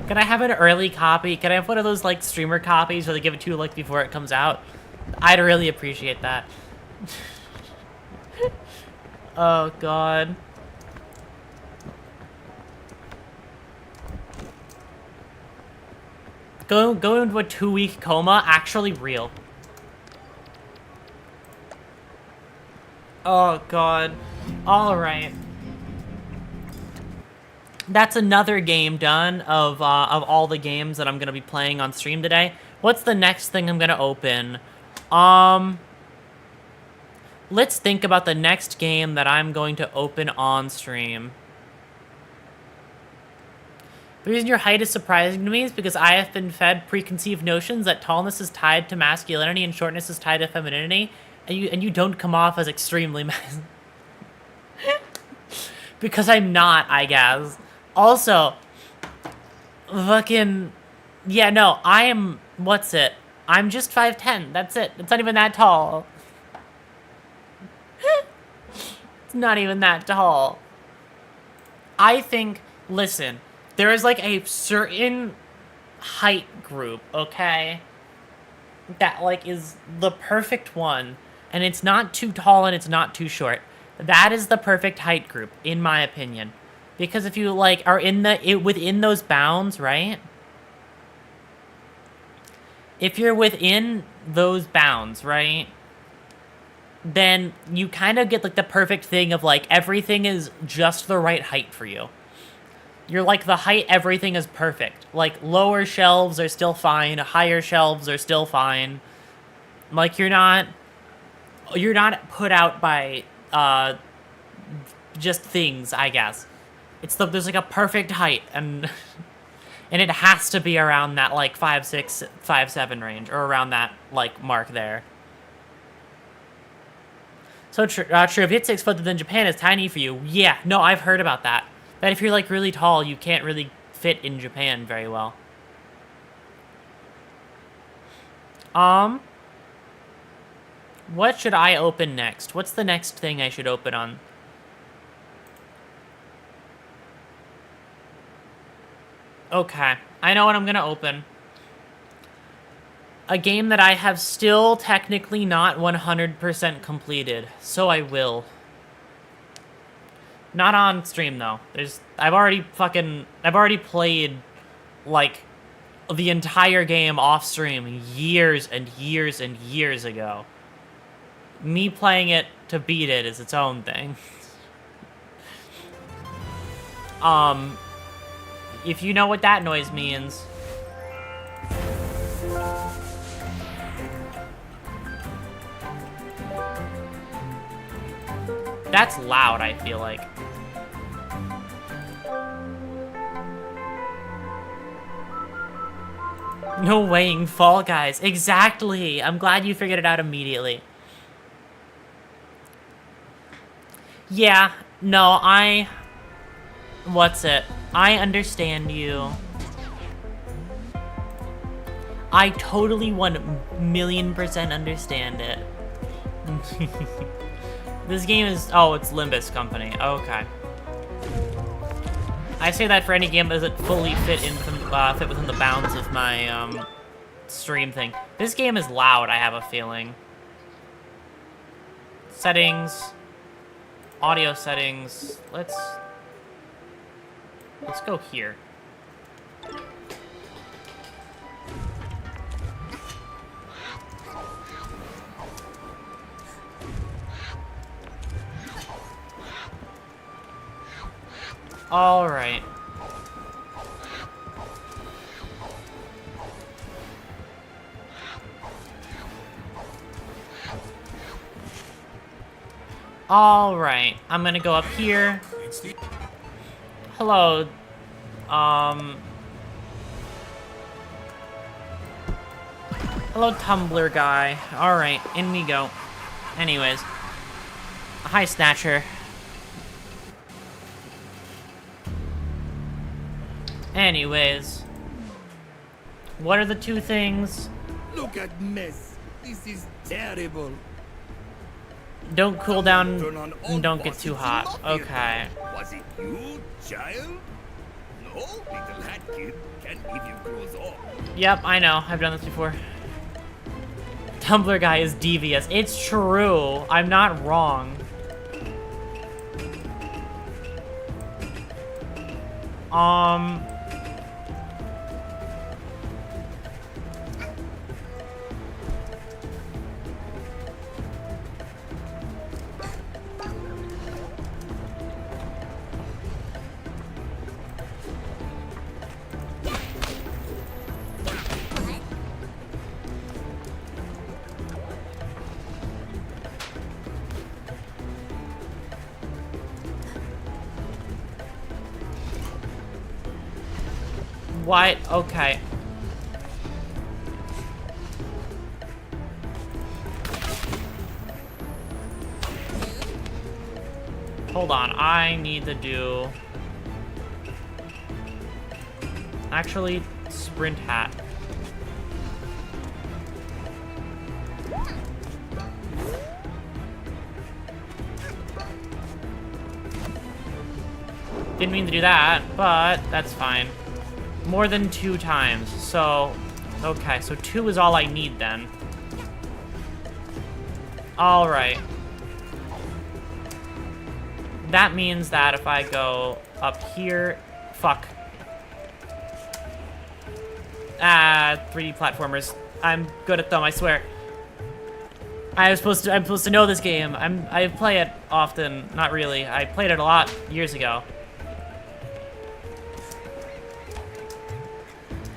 Can I have an early copy? Can I have one of those, like, streamer copies where they give it to you, like, before it comes out? I'd really appreciate that. Oh, God. Go into a 2-week coma? Actually real. Oh, God. Alright. that's another game done of all the games that I'm gonna be playing on stream today. What's the next thing I'm gonna open? Let's think about the next game that I'm going to open on stream. The reason your height is surprising to me is because I have been fed preconceived notions that tallness is tied to masculinity and shortness is tied to femininity, and you don't come off as extremely masculine. Because I'm not, I guess. Also, fucking, yeah, no, I am, what's it? I'm just 5'10", that's it. It's not even that tall. It's not even that tall. I think, listen, there is like a certain height group, okay? That like is the perfect one. And it's not too tall and it's not too short. That is the perfect height group, in my opinion. Because if you like are within those bounds, right? If you're within those bounds, right? Then you kind of get like the perfect thing of like everything is just the right height for you. You're like the height, everything is perfect. Like lower shelves are still fine, higher shelves are still fine. Like you're not put out by just things, I guess. There's like a perfect height and and it has to be around that like 5'6", 5'7" range, or around that like mark there. So true. If it's 6 foot, then Japan is tiny for you. Yeah, no, I've heard about that. That if you're like really tall, you can't really fit in Japan very well. What should I open next? What's the next thing I should open on? Okay, I know what I'm gonna open. A game that I have still technically not 100% completed, so I will. Not on stream though. I've already played like the entire game off stream years and years and years ago. Me playing it to beat it is its own thing. If you know what that noise means. That's loud, I feel like. No weighing Fall Guys. Exactly! I'm glad you figured it out immediately. Yeah, no, what's it? I understand you. I totally 1,000,000% understand it. This game is... Oh, it's Limbus Company. Okay. I say that for any game that doesn't fully fit within the bounds of my stream thing. This game is loud, I have a feeling. Settings. Audio settings. Let's go here. All right. All right. I'm gonna go up here. Hello. Hello, Tumblr guy. All right, in we go. Anyways. Hi, Snatcher. Anyways, what are the two things? Look at mess. This is terrible. Don't cool down and don't get too hot. Okay. Was it you, child? No, little hat kid. Can't leave you grows up. Yep, I know. I've done this before. Tumblr guy is devious. It's true. I'm not wrong. What? Okay. Hold on, I need to do... Actually, sprint hat. Didn't mean to do that, but that's fine. More than 2 times, so... Okay, so 2 is all I need then. Alright. That means that if I go up here... Fuck. 3D platformers. I'm good at them, I swear. I'm supposed to know this game. I play it often. Not really. I played it a lot years ago.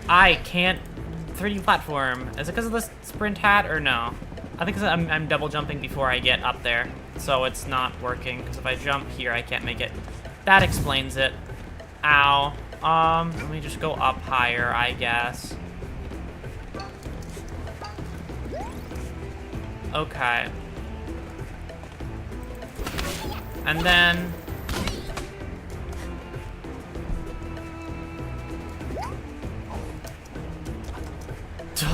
I can't 3D platform. Is it because of the sprint hat or no? I think I'm double jumping before I get up there, so it's not working. Because if I jump here, I can't make it. That explains it. Ow. Let me just go up higher, I guess. Okay. And then...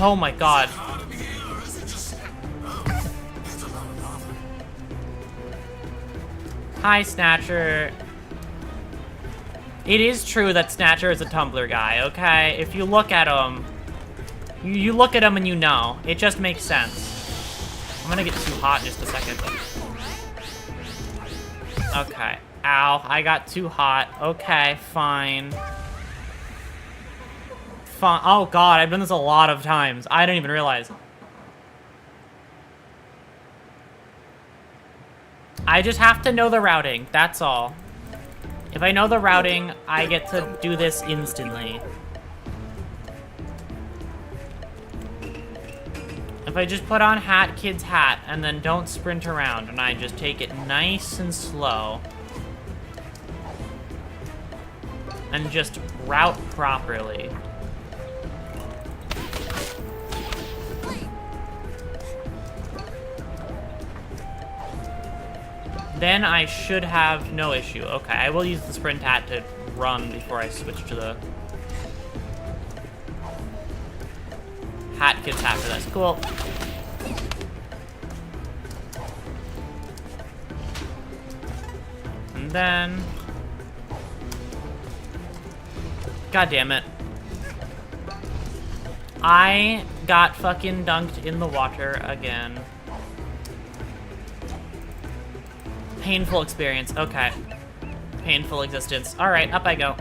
Oh my god. Hi, Snatcher. It is true that Snatcher is a Tumblr guy, okay? If you look at him, you look at him and you know. It just makes sense. I'm gonna get too hot in just a second. Okay. Ow, I got too hot. Okay, fine. Fine. Oh god, I've done this a lot of times. I didn't even realize. I just have to know the routing, that's all. If I know the routing, I get to do this instantly. If I just put on Kid's hat and then don't sprint around and I just take it nice and slow and just route properly. Then I should have no issue. Okay, I will use the sprint hat to run before I switch to the Kid's hat for this. Cool. And then... God damn it. I got fucking dunked in the water again. Painful experience. Okay. Painful existence. Alright, up I go.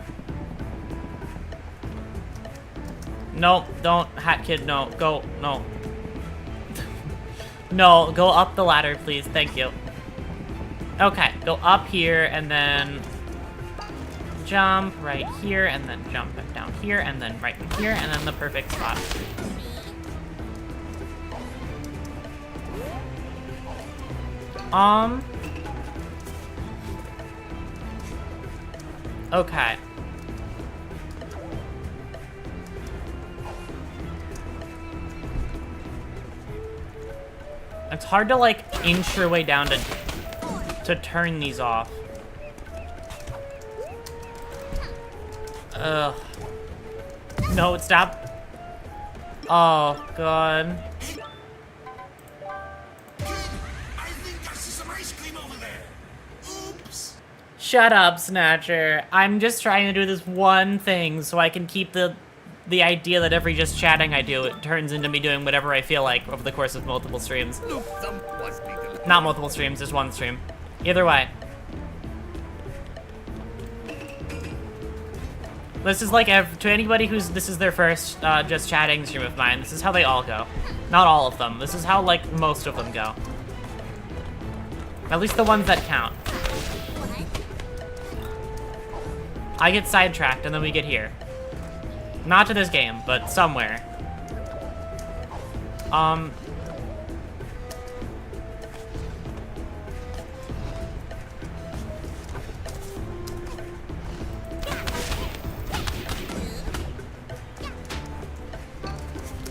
Nope, don't. Kid, no. Go. No. No, go up the ladder, please. Thank you. Okay, go up here, and then... jump right here, and then jump down here, and then right here, and then the perfect spot. Okay. It's hard to, like, inch your way down to turn these off. Ugh. No, stop. Oh, God. I think I see some ice cream over there. Oops. Shut up, Snatcher. I'm just trying to do this one thing so I can keep the idea that every just chatting I do, it turns into me doing whatever I feel like over the course of multiple streams. Not multiple streams, just one stream. Either way. This is like, to anybody who's, this is their first just chatting stream of mine, this is how they all go. Not all of them. This is how, like, most of them go. At least the ones that count. I get sidetracked and then we get here. Not to this game, but somewhere.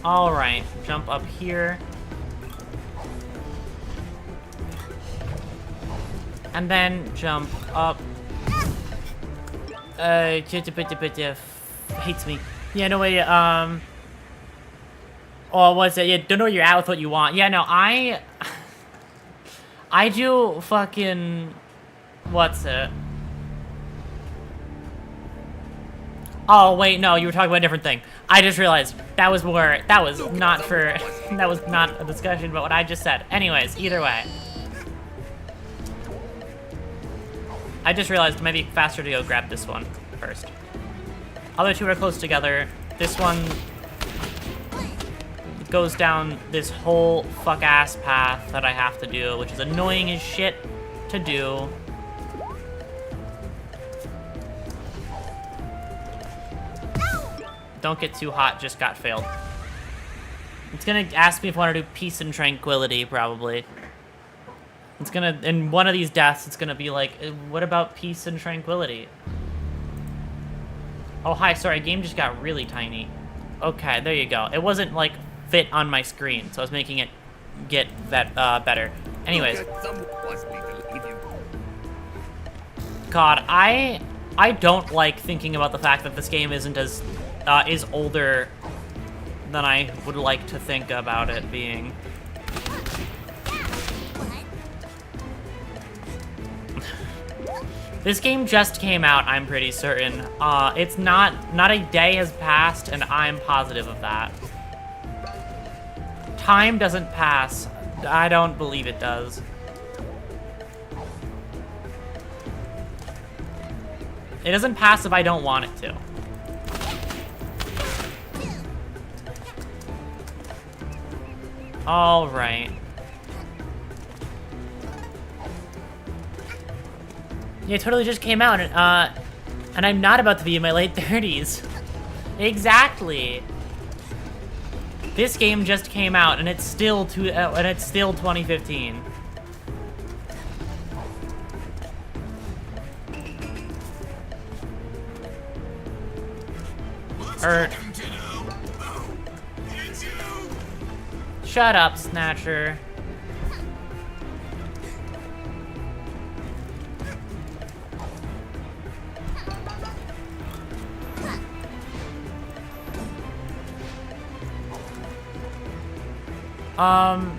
Alright, jump up here. And then jump up. Hates me. Yeah, no way, oh, what's it? Yeah, don't know where you're at with what you want. Yeah, no, I do fucking... What's it? Oh, wait, no, you were talking about a different thing. I just realized that was more... That was not for... That was not a discussion about what I just said. Anyways, either way. I just realized it might be faster to go grab this one first. Other two are close together. This one goes down this whole fuck-ass path that I have to do, which is annoying as shit to do. Don't get too hot, just got failed. It's gonna ask me if I want to do peace and tranquility, probably. It's gonna, in one of these deaths, it's gonna be like, what about peace and tranquility? Oh, hi, sorry, game just got really tiny. Okay, there you go. It wasn't, like, fit on my screen, so I was making it get that, better. Anyways. God, I don't like thinking about the fact that this game isn't as, is older than I would like to think about it being. This game just came out, I'm pretty certain. It's not a day has passed, and I'm positive of that. Time doesn't pass. I don't believe it does. It doesn't pass if I don't want it to. All right. Yeah, it totally just came out, and I'm not about to be in my late 30s. Exactly. This game just came out, and it's still 2015. Shut up, Snatcher.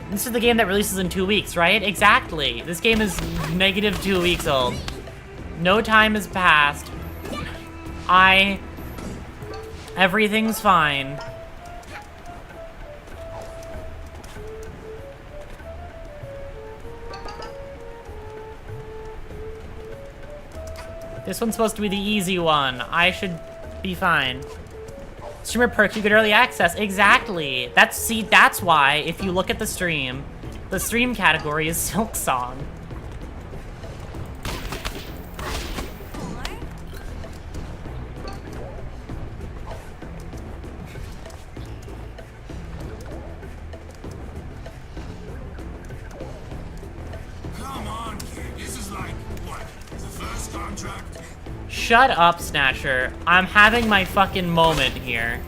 This is the game that releases in 2 weeks, right? Exactly. This game is negative 2 weeks old. No time has passed. Everything's fine. This one's supposed to be the easy one. I should be fine. Streamer perks, you get early access. Exactly. That's why, if you look at the stream category is Silksong. Come on, kid. This is like, what, the first contract? Shut up, Snatcher. I'm having my fucking moment here.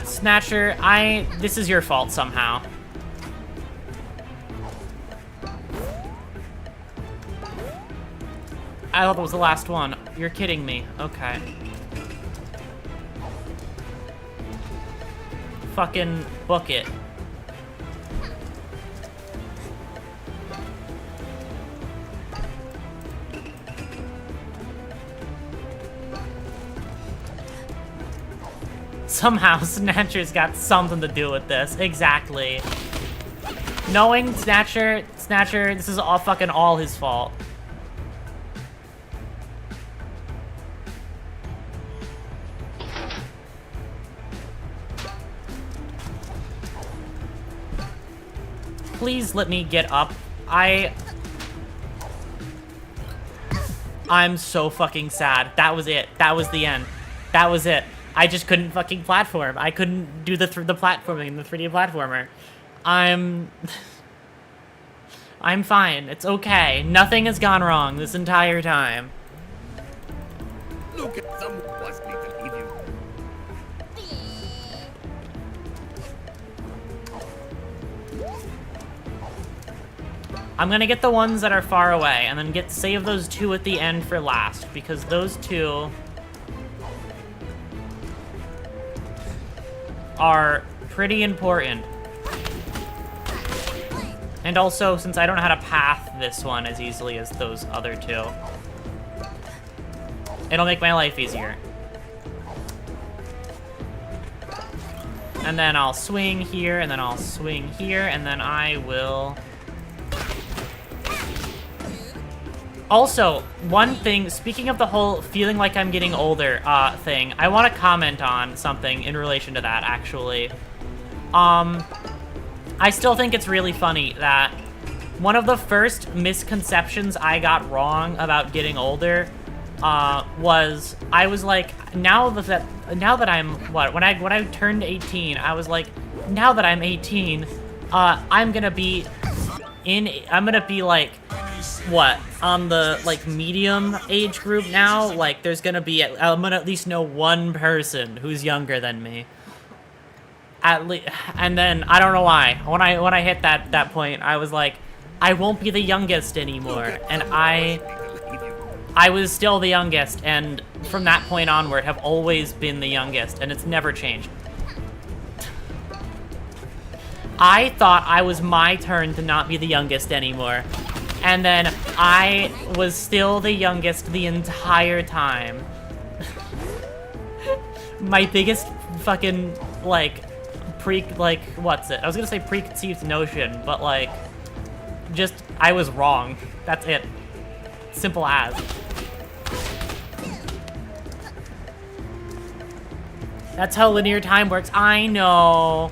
Snatcher, this is your fault somehow. I thought that was the last one. You're kidding me. Okay. Fucking book it. Somehow, Snatcher's got something to do with this. Exactly. Knowing Snatcher, this is all fucking all his fault. Please let me get up. I'm so fucking sad. That was it. That was the end. That was it. I just couldn't fucking platform. I couldn't do the platforming in the 3D platformer. I'm fine. It's okay. Nothing has gone wrong this entire time. Look at some was little idiot. I'm gonna get the ones that are far away, and then save those 2 at the end for last, because those 2 are pretty important. And also, since I don't know how to path this one as easily as those other 2, it'll make my life easier. And then I'll swing here, and then I'll swing here, and then I will... Also, one thing, speaking of the whole feeling like I'm getting older thing, I want to comment on something in relation to that, actually. I still think it's really funny that one of the first misconceptions I got wrong about getting older was I was like, now that I'm when I turned 18, I was like, now that I'm 18, I'm gonna be like, what, on the like medium age group now. Like, there's gonna be, I'm gonna at least know one person who's younger than me. At least, and then I don't know why. When I hit that point, I was like, I won't be the youngest anymore, and I was still the youngest, and from that point onward, have always been the youngest, and it's never changed. I thought I was my turn to not be the youngest anymore, and then I was still the youngest the entire time. My biggest fucking, like, what's it? I was gonna say preconceived notion, but, like, just, I was wrong. That's it. Simple as. That's how linear time works. I know.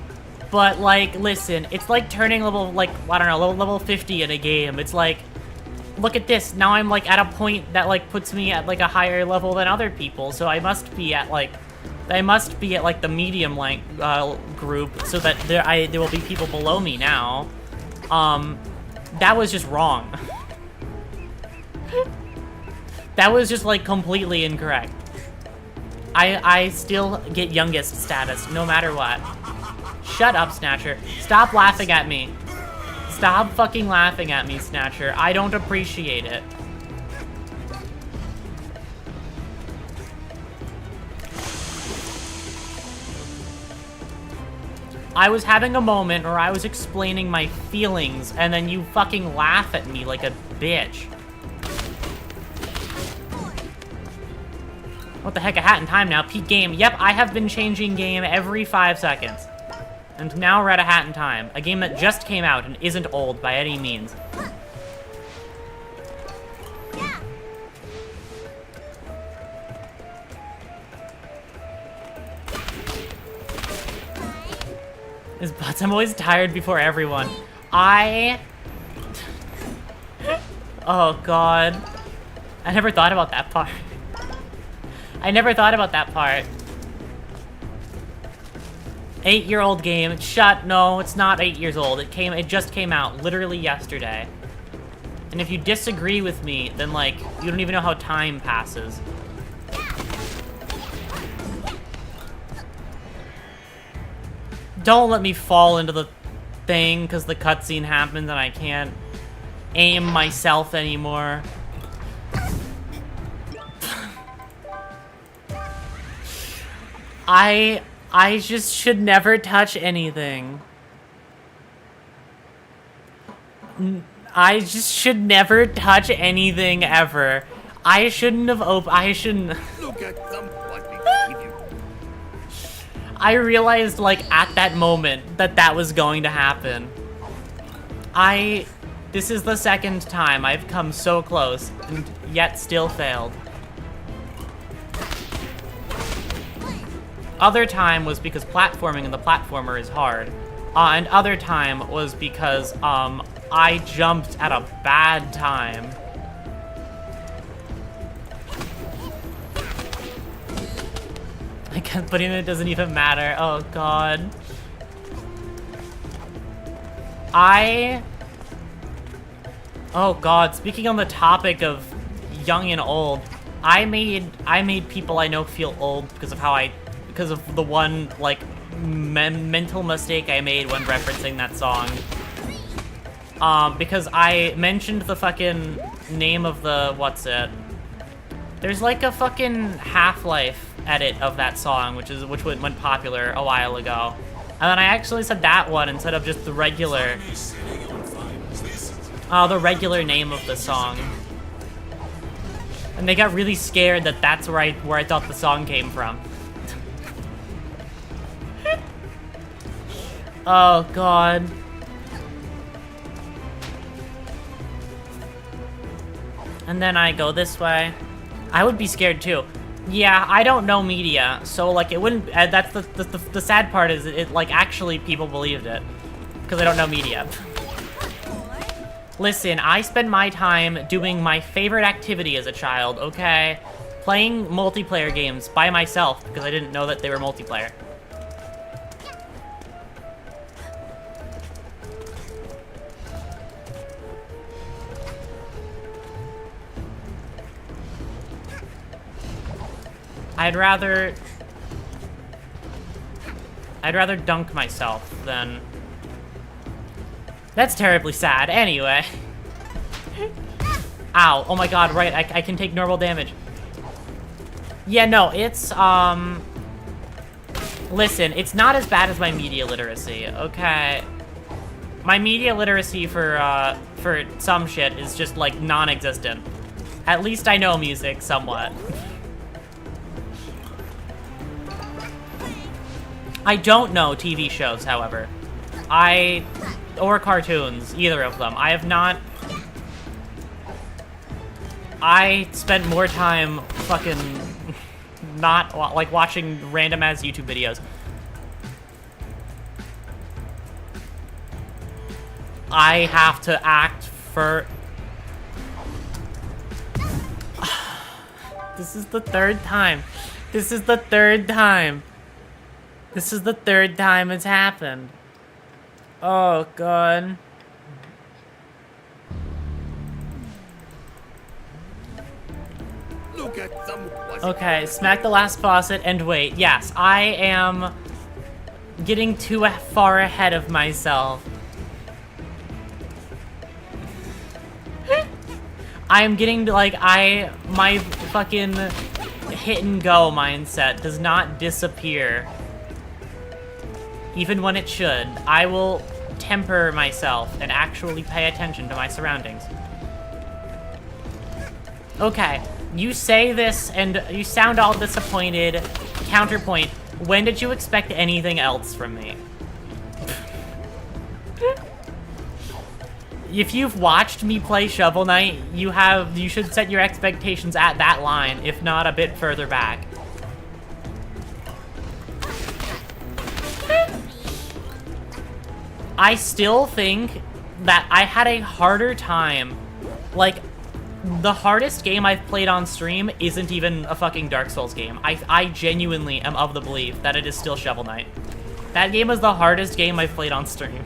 But, like, listen, it's like turning level, like, I don't know, level 50 in a game. It's like, look at this. Now I'm, like, at a point that, like, puts me at, like, a higher level than other people. So I must be at, like, the medium, like, group, so that there will be people below me now. That was just wrong. That was just, like, completely incorrect. I still get youngest status, no matter what. Shut up, Snatcher. Stop laughing at me. Stop fucking laughing at me, Snatcher. I don't appreciate it. I was having a moment where I was explaining my feelings, and then you fucking laugh at me like a bitch. What the heck, a hat in time now. Peak game. Yep, I have been changing game every 5 seconds. And now we're at a hat in time. A game that just came out and isn't old by any means. His butts. I'm always tired before everyone. Oh, God. I never thought about that part. I never thought about that part. 8-year-old game. Shut. No, it's not 8 years old. It just came out literally yesterday. And if you disagree with me, then, like, you don't even know how time passes. Don't let me fall into the thing because the cutscene happens and I can't aim myself anymore. I just should never touch anything. I just should never touch anything ever. I shouldn't have I shouldn't. Look at someone with you. I realized, like, at that moment that was going to happen. This is the second time I've come so close and yet still failed. Other time was because platforming in the platformer is hard. And other time was because, I jumped at a bad time. I can't put in it doesn't even matter. Oh, God. Oh god, speaking on the topic of young and old, I made people I know feel old because of the one, like, mental mistake I made when referencing that song. Because I mentioned the fucking name of the, there's like a fucking Half-Life edit of that song, which went popular a while ago. And then I actually said that one instead of just the regular name of the song. And they got really scared that that's where I thought the song came from. Oh god. And then I go this way. I would be scared too. Yeah, I don't know media, so like it wouldn't. That's the sad part is it like actually people believed it because I don't know media. Listen, I spent my time doing my favorite activity as a child. Okay, playing multiplayer games by myself because I didn't know that they were multiplayer. I'd rather dunk myself than... That's terribly sad. Anyway. Ow. Oh my god, right. I can take normal damage. Yeah, no, it's, listen, it's not as bad as my media literacy, okay? My media literacy for some shit is just, like, non-existent. At least I know music somewhat. I don't know TV shows, however. Or cartoons, either of them. I have not... I spent more time fucking not, like, watching random-ass YouTube videos. I have to act for... This is the third time. This is the third time. This is the third time it's happened. Oh, God. Look at them. Okay, smack the last faucet and wait. Yes, I am getting too far ahead of myself. I am getting to, like, my fucking hit and go mindset does not disappear. Even when it should. I will temper myself and actually pay attention to my surroundings. Okay, you say this and you sound all disappointed. Counterpoint, when did you expect anything else from me? If you've watched me play Shovel Knight, you should set your expectations at that line, if not a bit further back. I still think that I had a harder time. Like, the hardest game I've played on stream isn't even a fucking Dark Souls game. I genuinely am of the belief that it is still Shovel Knight. That game is the hardest game I've played on stream.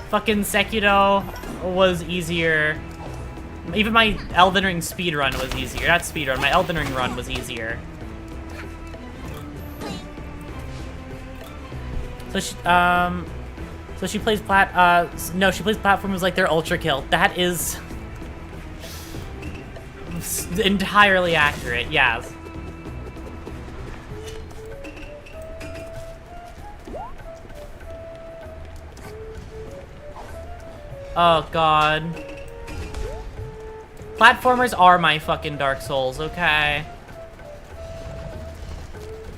Fucking Sekiro was easier. Even my Elden Ring speedrun was easier. Not speedrun, my Elden Ring run was easier. So she plays no, she plays platformers like they're Ultra Kill. That is entirely accurate, yes. Oh, God. Platformers are my fucking Dark Souls, okay?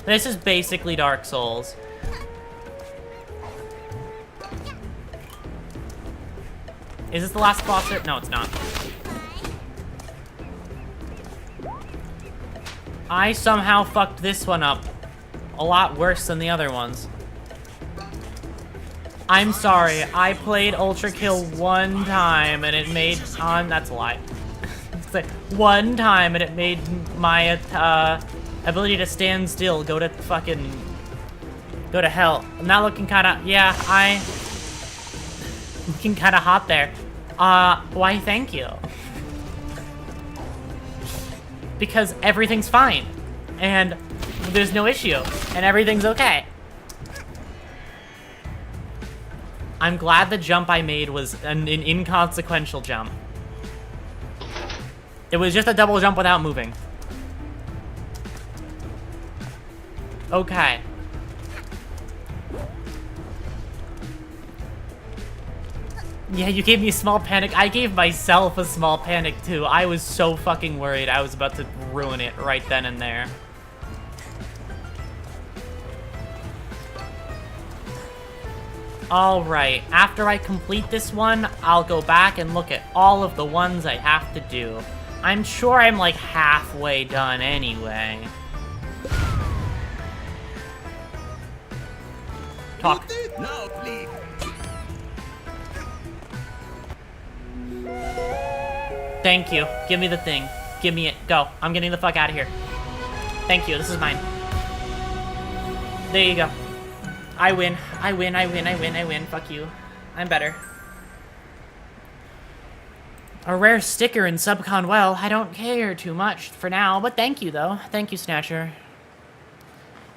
This is basically Dark Souls. Is this the last faucet? No, it's not. I somehow fucked this one up a lot worse than the other ones. I'm sorry, I played Ultra Kill one time and it made... that's a lie. It's like, one time and it made my ability to stand still go to fucking Go to hell. I'm not looking kinda... Yeah, looking kinda hot there. Why thank you? Because everything's fine. And there's no issue. And everything's okay. I'm glad the jump I made was an inconsequential jump. It was just a double jump without moving. Okay. Yeah, you gave me a small panic. I gave myself a small panic, too. I was so fucking worried I was about to ruin it right then and there. Alright, after I complete this one, I'll go back and look at all of the ones I have to do. I'm sure I'm like halfway done anyway. Talk. Now, please. Thank you. Give me the thing. Give me it. Go. I'm getting the fuck out of here. Thank you. This is mine. There you go. I win. I win. I win. I win. I win. Fuck you. I'm better. A rare sticker in Subcon. Well, I don't care too much for now, but thank you, though. Thank you, Snatcher.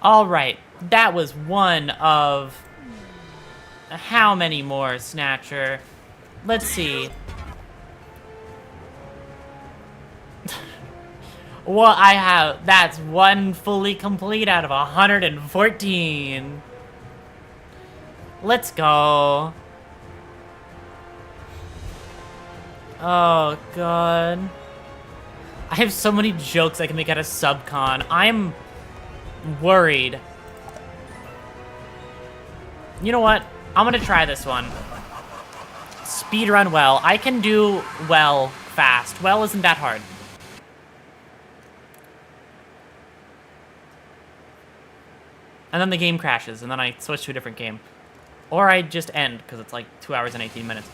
Alright. That was one of... How many more, Snatcher? Let's see. Well, I have... That's one fully complete out of 114. Let's go. Oh, God. I have so many jokes I can make out of Subcon. I'm worried. You know what? I'm gonna try this one. Speedrun well. I can do well fast. Well isn't that hard. And then the game crashes, and then I switch to a different game. Or I just end, because it's like 2 hours and 18 minutes.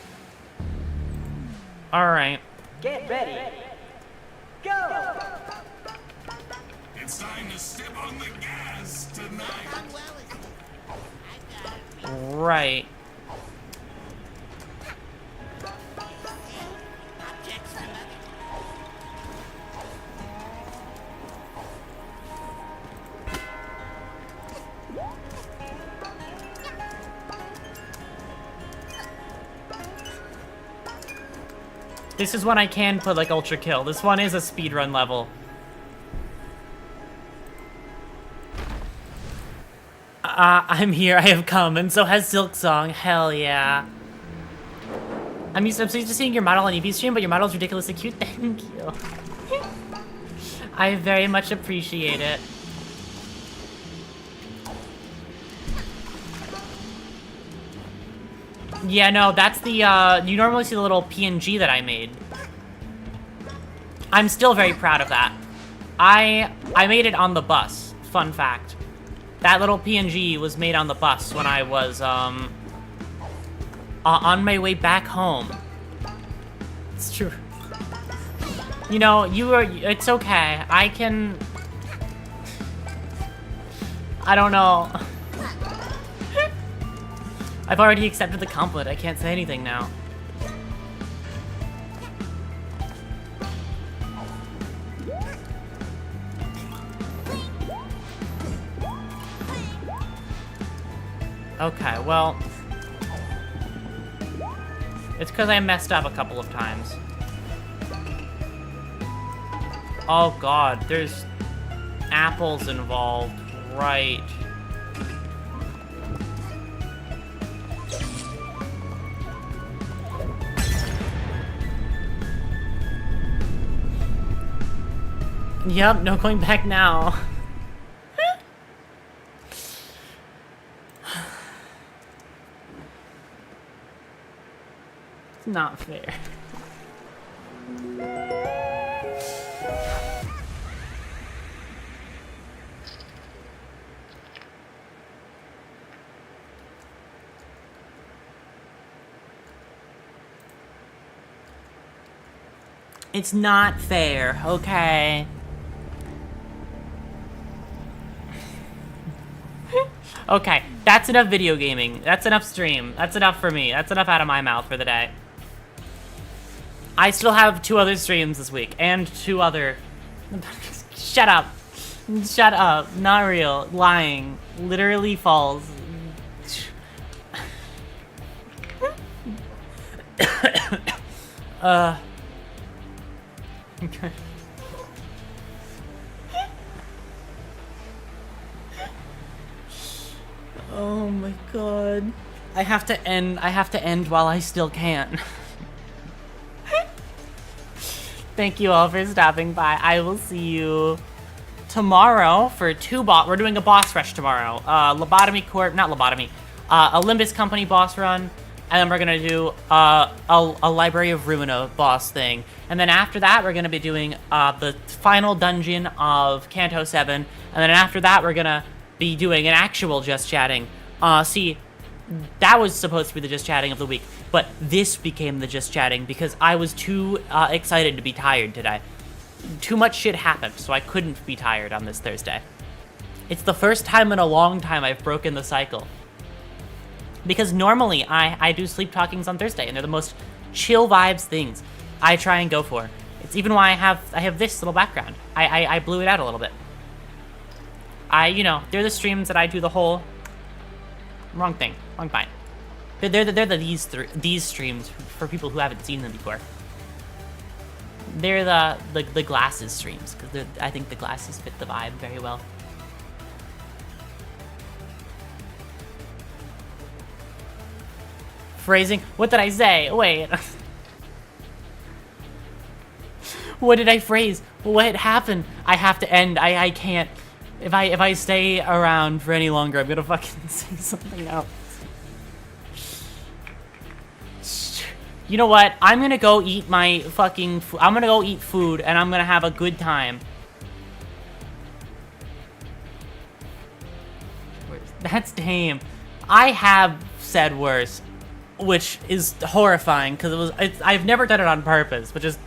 Alright. Get ready. Go! It's time to step on the gas tonight. Right. This is one I can put like ultra kill. This one is a speedrun level. I'm here, I have come, and so has Silksong. Hell yeah. I'm so used to seeing your model on EV stream, but your model is ridiculously cute. Thank you. I very much appreciate it. Yeah, no, that's the, you normally see the little PNG that I made. I'm still very proud of that. I made it on the bus. Fun fact. That little PNG was made on the bus when I was, on my way back home. It's true. You know, it's okay. I don't know. I've already accepted the compliment. I can't say anything now. Okay, well... It's because I messed up a couple of times. Oh god, there's apples involved. Right. Yep, no going back now. It's not fair. It's not fair, okay? Okay, that's enough video gaming. That's enough stream. That's enough for me. That's enough out of my mouth for the day. I still have 2 other streams this week, and 2 other... Shut up. Shut up. Not real. Lying. Literally false. Okay. Oh my god. I have to end while I still can. Thank you all for stopping by. I will see you tomorrow for 2 we're doing a boss rush tomorrow. Lobotomy Corp, not lobotomy. Olympus Company boss run. And then we're gonna do a Library of Ruina boss thing. And then after that, we're gonna be doing the final dungeon of Kanto 7. And then after that, we're gonna be doing an actual Just Chatting. See, that was supposed to be the Just Chatting of the week, but this became the Just Chatting because I was too excited to be tired today. Too much shit happened, so I couldn't be tired on this Thursday. It's the first time in a long time I've broken the cycle. Because normally I do sleep talkings on Thursday, and they're the most chill vibes things I try and go for. It's even why I have this little background. I blew it out a little bit. You know, they're the streams that I do the whole... Wrong thing. Wrong fine. They're these streams for people who haven't seen them before. They're the glasses streams, because I think the glasses fit the vibe very well. Phrasing? What did I say? Wait. What did I phrase? What happened? I have to end. I can't. If I stay around for any longer, I'm gonna fucking say something else. You know what? I'm gonna go eat my fucking I'm gonna go eat food, and I'm gonna have a good time. That's tame. I have said worse, which is horrifying, because I've never done it on purpose, which is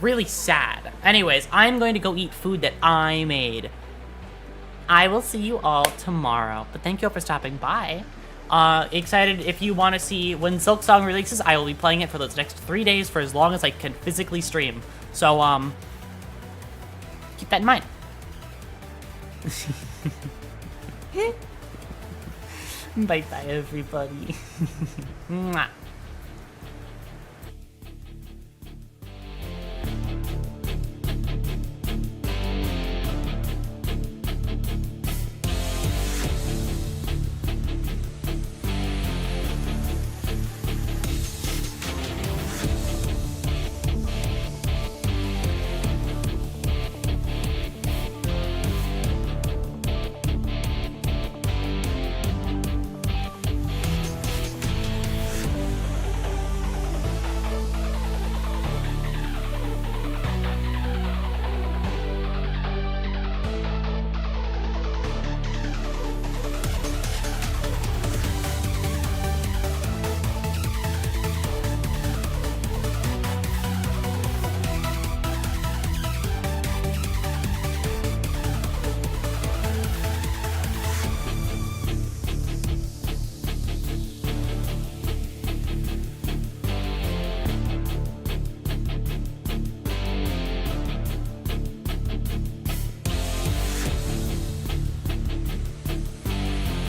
really sad. Anyways, I'm going to go eat food that I made. I will see you all tomorrow, but thank you all for stopping by. Excited if you want to see when Silksong releases. I will be playing it for those next 3 days for as long as I can physically stream. So, keep that in mind. Bye-bye, everybody. Mwah.